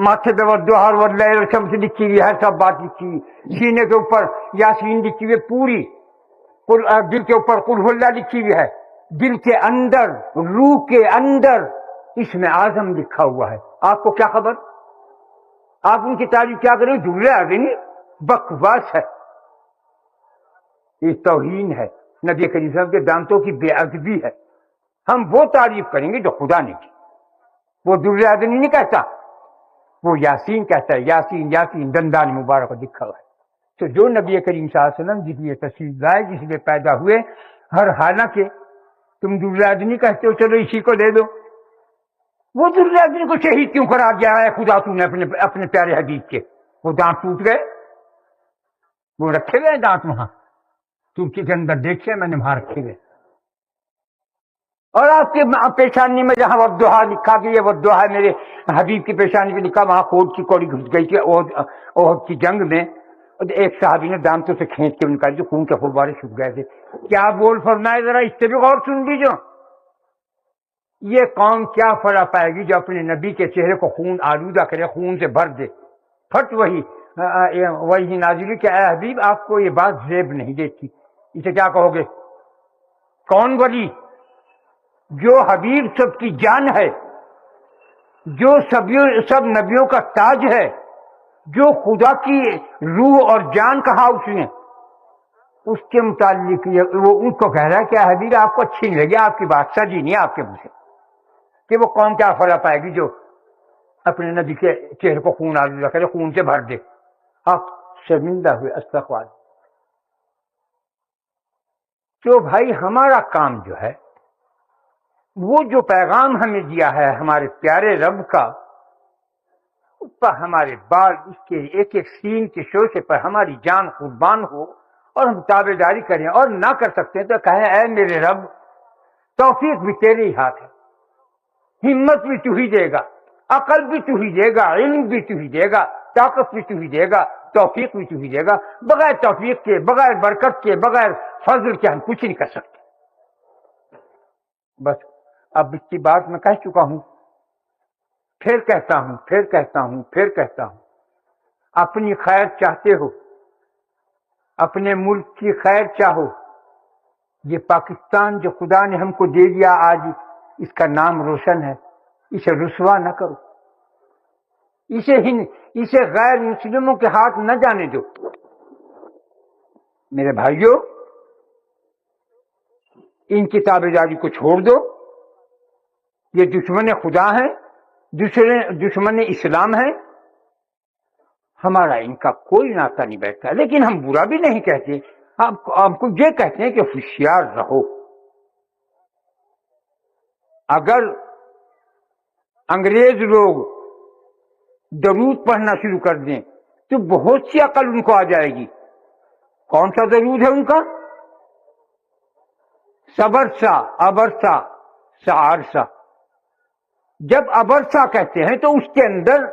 ماتھے پہ والدہر واللیل والشمس لکھی ہوئی ہے, سب بات لکھی ہوئی. سینے کے اوپر یاسین لکھی ہوئی ہے پوری, دل کے اوپر قل هو اللہ لکھی ہوئی ہے, دل کے اندر روح کے اندر اسم اعظم لکھا ہوا ہے. آپ کو کیا خبر؟ آپ ان کی تعریف کیا کریں؟ جملے آ گئی, بکواس ہے, یہ توہین ہے, نبی کریم صلی اللہ علیہ وسلم کے دانتوں کی بے ادبی ہے. ہم وہ تعریف کریں گے جو خدا نے کی. وہ در آدمی نہیں کہتا, وہ یاسین کہتا ہے. یاسین یاسین دندان مبارک لکھا ہوا ہے. تو جو نبی کریم صلی اللہ علیہ وسلم جس لیے تشریف لائے, جس لیے پیدا ہوئے, ہر حالانکہ تم در آدمی کہتے ہو چلو اسی کو لے دو. وہ در آدمی کو شہید کیوں قرار دیا ہے خدا تو نے اپنے پیارے حبیب کے؟ وہ دانت ٹوٹ گئے، وہ رکھے گئے دانت وہاں ترکی کے اندر، دیکھے میں نے وہاں رکھے گئے. اور آپ کے پیشانی میں جہاں ودعا لکھا کہ یہ ودعا ہے میرے حبیب کی پیشانی پہ لکھا، وہاں خود کی کوڑی گھس گئی تھی احد کی جنگ میں، ایک صحابی نے دانتوں سے کھینچ کے نکالی جو خون کے فوارے چھپ گئے تھے. کیا بول فرمائے، ذرا اس سے بھی غور سن لیجو. یہ قوم کیا فرا پائے گی جو اپنے نبی کے چہرے کو خون آلودہ کرے، خون سے بھر دے. پھٹ وہی نازلی کہ اے حبیب آپ کو یہ بات زیب نہیں دیتی، اسے کیا کہو گے؟ کون ولی؟ جو حبیب سب کی جان ہے، جو سب نبیوں کا تاج ہے، جو خدا کی روح اور جان کہا اس نے، اس کے متعلق وہ ان کو کہہ رہا ہے کہ حبیب آپ کو اچھی نہیں لگی، آپ کی بات سجی نہیں آپ کے منہ سے کہ وہ قوم کیا فرا پائے گی جو اپنے نبی کے چہرے کو خون آلودہ کرے، خون سے بھر دے. آپ شرمندہ ہوئے استغفار. تو بھائی ہمارا کام جو ہے، وہ جو پیغام ہمیں دیا ہے ہمارے پیارے رب کا، اس پر ہمارے بال، اس کے ایک ایک سین کے شوشے پر ہماری جان قربان ہو اور ہم تابع داری کریں. اور نہ کر سکتے تو کہیں اے میرے رب توفیق بھی تیرے ہی ہاتھ ہے، ہمت بھی تو ہی دے گا، عقل بھی تو ہی دے گا، علم بھی تو ہی دے گا، طاقت بھی تو ہی دے گا، توفیق بھی تو ہی دے گا. بغیر توفیق کے، بغیر برکت کے، بغیر فضل کے ہم کچھ نہیں کر سکتے. بس اب اس کی بات میں کہہ چکا ہوں، پھر کہتا ہوں، پھر کہتا ہوں، پھر کہتا ہوں. اپنی خیر چاہتے ہو، اپنے ملک کی خیر چاہو. یہ پاکستان جو خدا نے ہم کو دے دیا آج، اس کا نام روشن ہے، اسے رسوا نہ کرو، اسے غیر مسلموں کے ہاتھ نہ جانے دو. میرے بھائیوں، ان کی تابعداری کو چھوڑ دو. یہ دشمن خدا ہیں، دشمن اسلام ہیں. ہمارا ان کا کوئی ناطہ نہیں بیٹھتا، لیکن ہم برا بھی نہیں کہتے، ہم کو یہ کہتے ہیں کہ ہوشیار رہو. اگر انگریز لوگ درود پڑھنا شروع کر دیں تو بہت سی عقل ان کو آ جائے گی. کون سا درود ہے ان کا؟ صبرسا، ابرسا، سعارسا. جب ابرسا کہتے ہیں تو اس کے اندر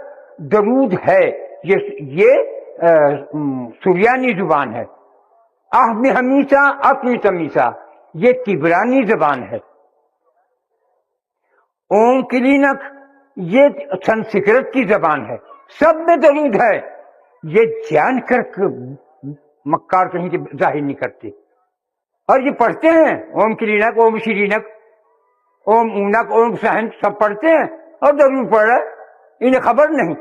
درود ہے. یہ سریانی زبان ہے. اہم ہمیشہ اپنی تمیسا، یہ تبرانی زبان ہے. اوم کلینک، یہ سنسکرت کی زبان ہے. سب میں درود ہے. یہ جان کر مکار کہیں کے ظاہر نہیں کرتے، اور یہ پڑھتے ہیں اوم کلینک، اوم شرینک، اوم اونک، اوم سہن، سب پڑھتے ہیں اور درود پڑھ رہے، انہیں خبر نہیں.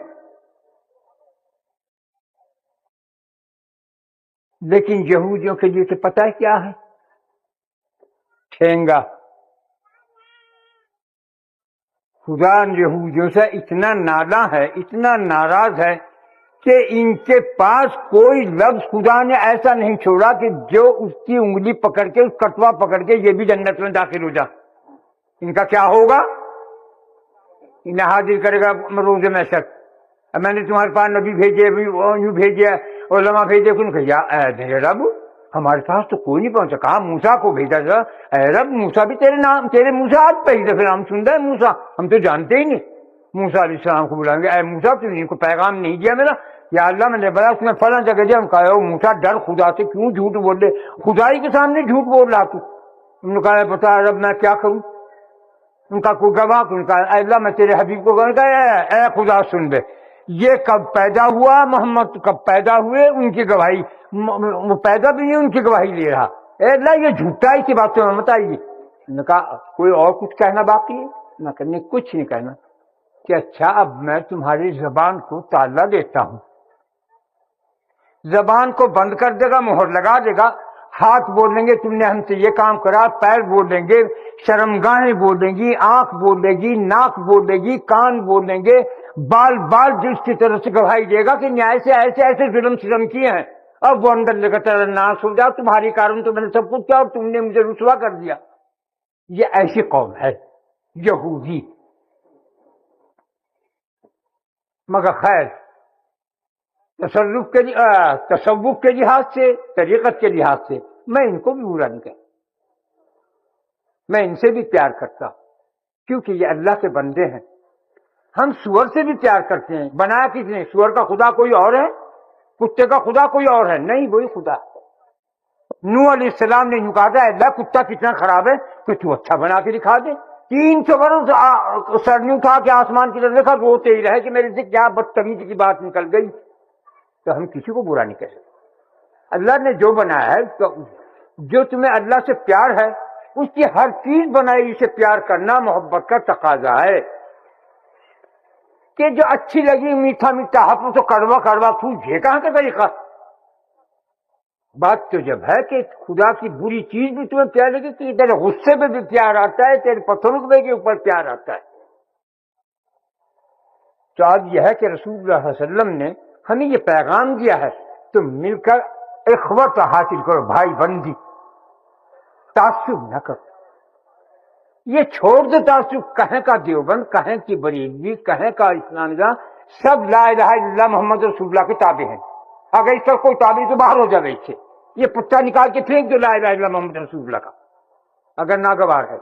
لیکن یہودیوں کے لیے تو پتہ ہے کیا ہے؟ ٹھینگا. خدا یہودیوں سے اتنا نالا ہے، اتنا ناراض ہے کہ ان کے پاس کوئی لفظ خدا نے ایسا نہیں چھوڑا کہ جو اس کی انگلی پکڑ کے، اس کٹوا پکڑ کے یہ بھی جنت میں داخل ہو جا. ان کا کیا ہوگا؟ انہیں حاضر کرے گا روز محشر. میں نے تمہارے پاس نبی بھیجے، یوں بھیجے، علماء بھیجے، کن کہا اے رب ہمارے پاس تو کوئی نہیں پہنچا. کہا موسیٰ کو بھیجا تھا. اے رب موسیٰ بھی تیرے موسیٰ آج پہلی دفعہ نام سن رہا ہے. موسیٰ ہم تو جانتے ہی نہیں. موسیٰ علیہ السلام کو بلائیں گے، اے موسیٰ تم نے ان کو پیغام نہیں دیا میرا؟ یا اللہ میں نے بڑا اس میں فلاں جگہ دیا. ہم کہا موسیٰ ڈر خدا سے، کیوں جھوٹ بول رہے؟ خدائی کے سامنے جھوٹ بول رہا تو. انہوں نے کہا بتا رب میں کیا کروں؟ ان کا کوئی گواہ. ان کا اے اللہ میں تیرے حبیب کو کہا اے خدا سن دے، یہ کب پیدا ہوا؟ محمد کب پیدا ہوئے؟ ان کی گواہی، وہ پیدا بھی نہیں ان کی گواہی لے رہا. اے اللہ یہ جھوٹا ہے، کی باتیں میں بتائیے. انہوں نے کہا کوئی اور کچھ کہنا باقی ہے؟ نہ کرنے، کچھ نہیں کہنا. کہ اچھا اب میں تمہاری زبان کو تالا دیتا ہوں. زبان کو بند کر دے گا، مہر لگا دے گا. ہاتھ بولیں گے تم نے ہم سے یہ کام کرا، پیر بولیں گے، شرمگاہیں بولیں گی، آنکھ بولے گی، ناک بولے گی، کان بولیں گے، بال جس کی طرف سے گواہی دے گا کہ نیائے سے ایسے ایسے ظلم کیے ہیں. اب وہ اندر لے کر ناس ہو جاؤ، تمہاری کارن تو میں نے سب کچھ کیا اور تم نے مجھے رسوا کر دیا. یہ ایسی قوم ہے یہودی. مگر خیر تصوف کے لحاظ سے، طریقت کے لحاظ سے میں ان کو بھی برا نہیں کہتا، میں ان سے بھی پیار کرتا ہوں، کیونکہ یہ اللہ کے بندے ہیں۔ ہم سور سے بھی پیار کرتے ہیں، بنایا کس نے؟ سور کا خدا کوئی اور ہے؟ کتے کا خدا کوئی اور ہے؟ نہیں، وہی خدا ہے۔ نوح علیہ السلام نے یوں کہا تھا، اللہ کتا کتنا خراب ہے کہ تو اچھا بنا کے دکھا دے۔ 300 برس سر نہیں اٹھا کے آسمان کی طرف دیکھا، روتے ہی رہے کہ میرے سے کیا بدتمیزی کی بات نکل گئی۔ تو ہم کسی کو برا نہیں کہہ سکتے۔ اللہ نے جو بنایا ہے، جو تمہیں اللہ سے پیار ہے، اس کی ہر چیز بنائی سے پیار کرنا محبت کا تقاضا ہے، کہ جو اچھی لگی میٹھا میٹھا ہپ تو کڑوا کڑوا پھول، یہ کہاں کا طریقہ؟ بات تو جب ہے کہ خدا کی بری چیز بھی تمہیں پیار لگے، کہ تیرے غصے میں بھی پیار آتا ہے، تیرے پتھروں کے اوپر پیار آتا ہے۔ تو آج یہ ہے کہ رسول اللہ صلی اللہ علیہ وسلم نے ہمیں یہ پیغام دیا ہے، تم مل کر اخوت حاصل کرو، بھائی بندی، تعصب نہ کرو۔ یہ چھوڑ دو تعصب، کہیں کا دیوبند، کہیں کی بریلوی، کہیں کا اسلامیہ، سب لا الہ الا اللہ محمد رسول اللہ کے تابع ہیں۔ اگر اس کا کوئی تابع تو باہر ہو جائے اس سے، یہ پٹا نکال کے پھینک دو لا الہ الا اللہ محمد رسول اللہ کا، اگر ناگوار ہے۔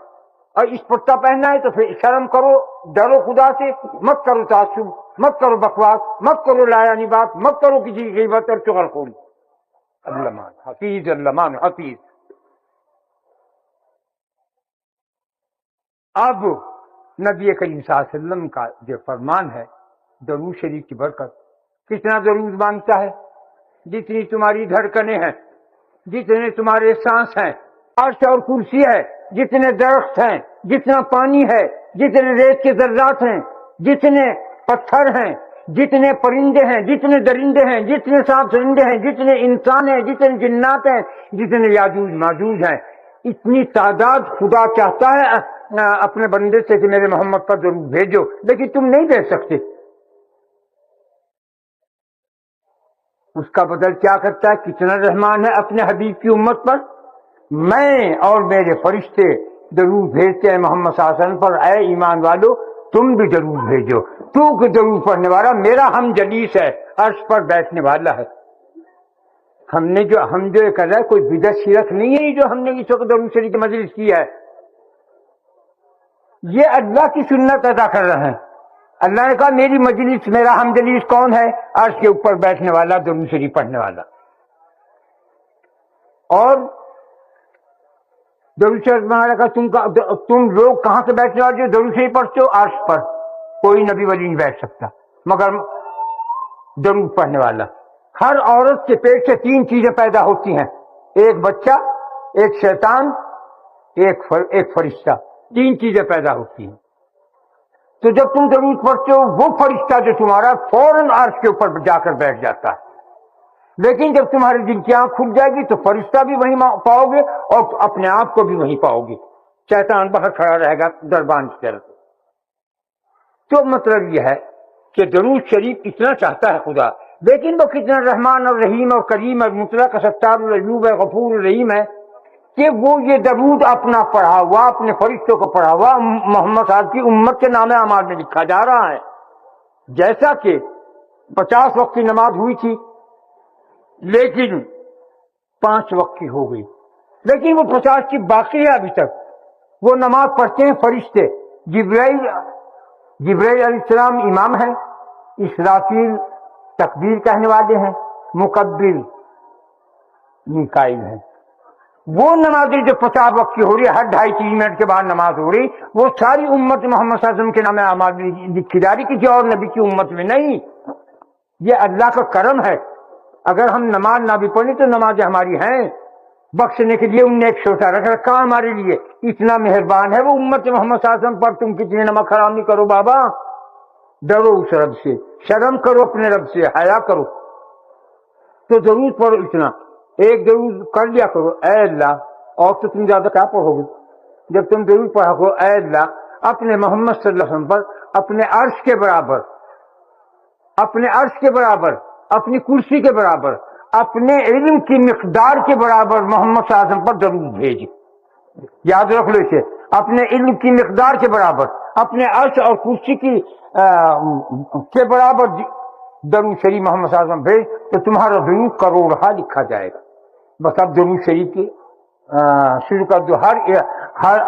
اور اس پٹا پہننا ہے تو پھر شرم کرو، ڈرو خدا سے، مت کرو تعصب، مت کرو بکواس، مت کرو لایانی بات، مت کرو کسی کی غیبت اور چغلخوری۔ علمان حفیظ، علمان حفیظ۔ اب نبی کریم صلی اللہ علیہ وسلم کا جو فرمان ہے درود شریف کی برکت، کتنا درود مانگتا ہے؟ جتنی تمہاری دھڑکنیں ہیں، جتنے تمہارے سانس ہیں، عرش اور کرسی ہے، جتنے درخت ہیں، جتنا پانی ہے، جتنے ریت کے ذرات ہیں، جتنے پتھر ہیں، جتنے پرندے ہیں، جتنے درندے ہیں، جتنے سانپ درندے ہیں، جتنے انسان ہیں، جتنے جنات ہیں، جتنے یاجوج ماجوج ہیں، اتنی تعداد خدا چاہتا ہے اپنے بندے سے کہ میرے محمد پر درود بھیجو، لیکن تم نہیں بھیج سکتے۔ اس کا بدل کیا کرتا ہے؟ کتنا رحمان ہے اپنے حبیب کی امت پر۔ میں اور میرے فرشتے درود بھیجتے ہیں محمد صلی اللہ علیہ وسلم پر، اے ایمان والو تم بھی درود بھیجو۔ تو کہ درود پڑھنے والا میرا ہم جلیس ہے، عرش پر بیٹھنے والا ہے۔ ہم جو کر رہا ہے کوئی بدعت شرک نہیں ہے، جو ہم نے اس وقت درود شریف کی مجلس کی ہے، یہ اللہ کی سنت ادا کر رہے ہیں۔ اللہ نے کہا میری مجلس، میرا ہم جلیس کون ہے؟ عرش کے اوپر بیٹھنے والا، درود شریف پڑھنے والا۔ اور درود شریف پڑھنے کا تم لوگ کہاں سے بیٹھنے والے جو درود شریف پڑھتے ہو؟ عرش پر۔ کوئی نبی ولی نہیں بیٹھ سکتا مگر درود پڑھنے والا۔ ہر عورت کے پیٹ سے 3 چیزیں پیدا ہوتی ہیں، ایک بچہ، ایک شیطان، ایک فرشتہ، 3 چیزیں پیدا ہوتی ہیں۔ تو جب تم درود پڑھتے ہو، وہ فرشتہ جو تمہارا فوراً عرش کے اوپر جا کر بیٹھ جاتا ہے، لیکن جب تمہارے دل کی آنکھ کھل جائے گی تو فرشتہ بھی وہیں پاؤ گے اور اپنے آپ کو بھی وہیں پاؤ گے، شیطان باہر کھڑا رہے گا دربان کی طرف۔ تو مطلب یہ ہے کہ درود شریف اتنا چاہتا ہے خدا، لیکن وہ کتنا رحمان اور رحیم اور کریم اور مطلق ستار العیوب ہے، غفور الرحیم ہے، کہ وہ یہ درود اپنا پڑھا ہوا، اپنے فرشتوں کو پڑھا ہوا محمد صاحب کی امت کے نام اعمال میں لکھا جا رہا ہے۔ جیسا کہ 50 وقت کی نماز ہوئی تھی لیکن 5 وقت کی ہو گئی، لیکن وہ 50 کی باقی ہے ابھی تک۔ وہ نماز پڑھتے ہیں فرشتے، جبرائیل علیہ السلام امام ہیں، اسرافیل تکبیر کہنے والے ہیں، مکبر میکائیل ہیں۔ وہ نمازیں جو 50 وقت کی ہو رہی ہے، ہر 2.5-3 منٹ کے بعد نماز ہو رہی، وہ ساری امت محمد صلی اللہ علیہ وسلم کے نام اعمال میں لکھی جا رہی، کسی اور نبی کی امت میں نہیں۔ یہ اللہ کا کرم ہے۔ اگر ہم نماز نہ بھی پڑھیں تو نمازیں ہماری ہیں، بخشنے کے لیے انہوں نے ایک چھوٹا رکھ رکھا ہمارے لیے۔ اتنا مہربان ہے وہ امت محمد صلی اللہ علیہ وسلم پر، تم کتنی نمک حرام نہیں کرو بابا، ڈرو اس رب سے، شرم کرو اپنے رب سے، حیا کرو۔ تو درود پڑھو اتنا، ایک درود کر لیا کرو، اے اللہ، اور تو تم زیادہ کیا پڑھو گے؟ جب تم درود پڑھا کرو، اے اللہ اپنے محمد صلی اللہ علیہ وسلم پر، اپنے عرش کے برابر، اپنے عرش کے برابر، اپنی کرسی کے برابر، اپنے علم کی مقدار کے برابر محمد صلی اللہ علیہ وسلم پر درود بھیج۔ یاد رکھ لو اسے، اپنے علم کی مقدار کے برابر، اپنے عرش اور کرسی کی کے برابر درود شریف محمد صلی اللہ علیہ وسلم بھیج تو تمہارا درود کروڑہا لکھا جائے گا. بس اب درود شریف کی شروع کر دو. ہر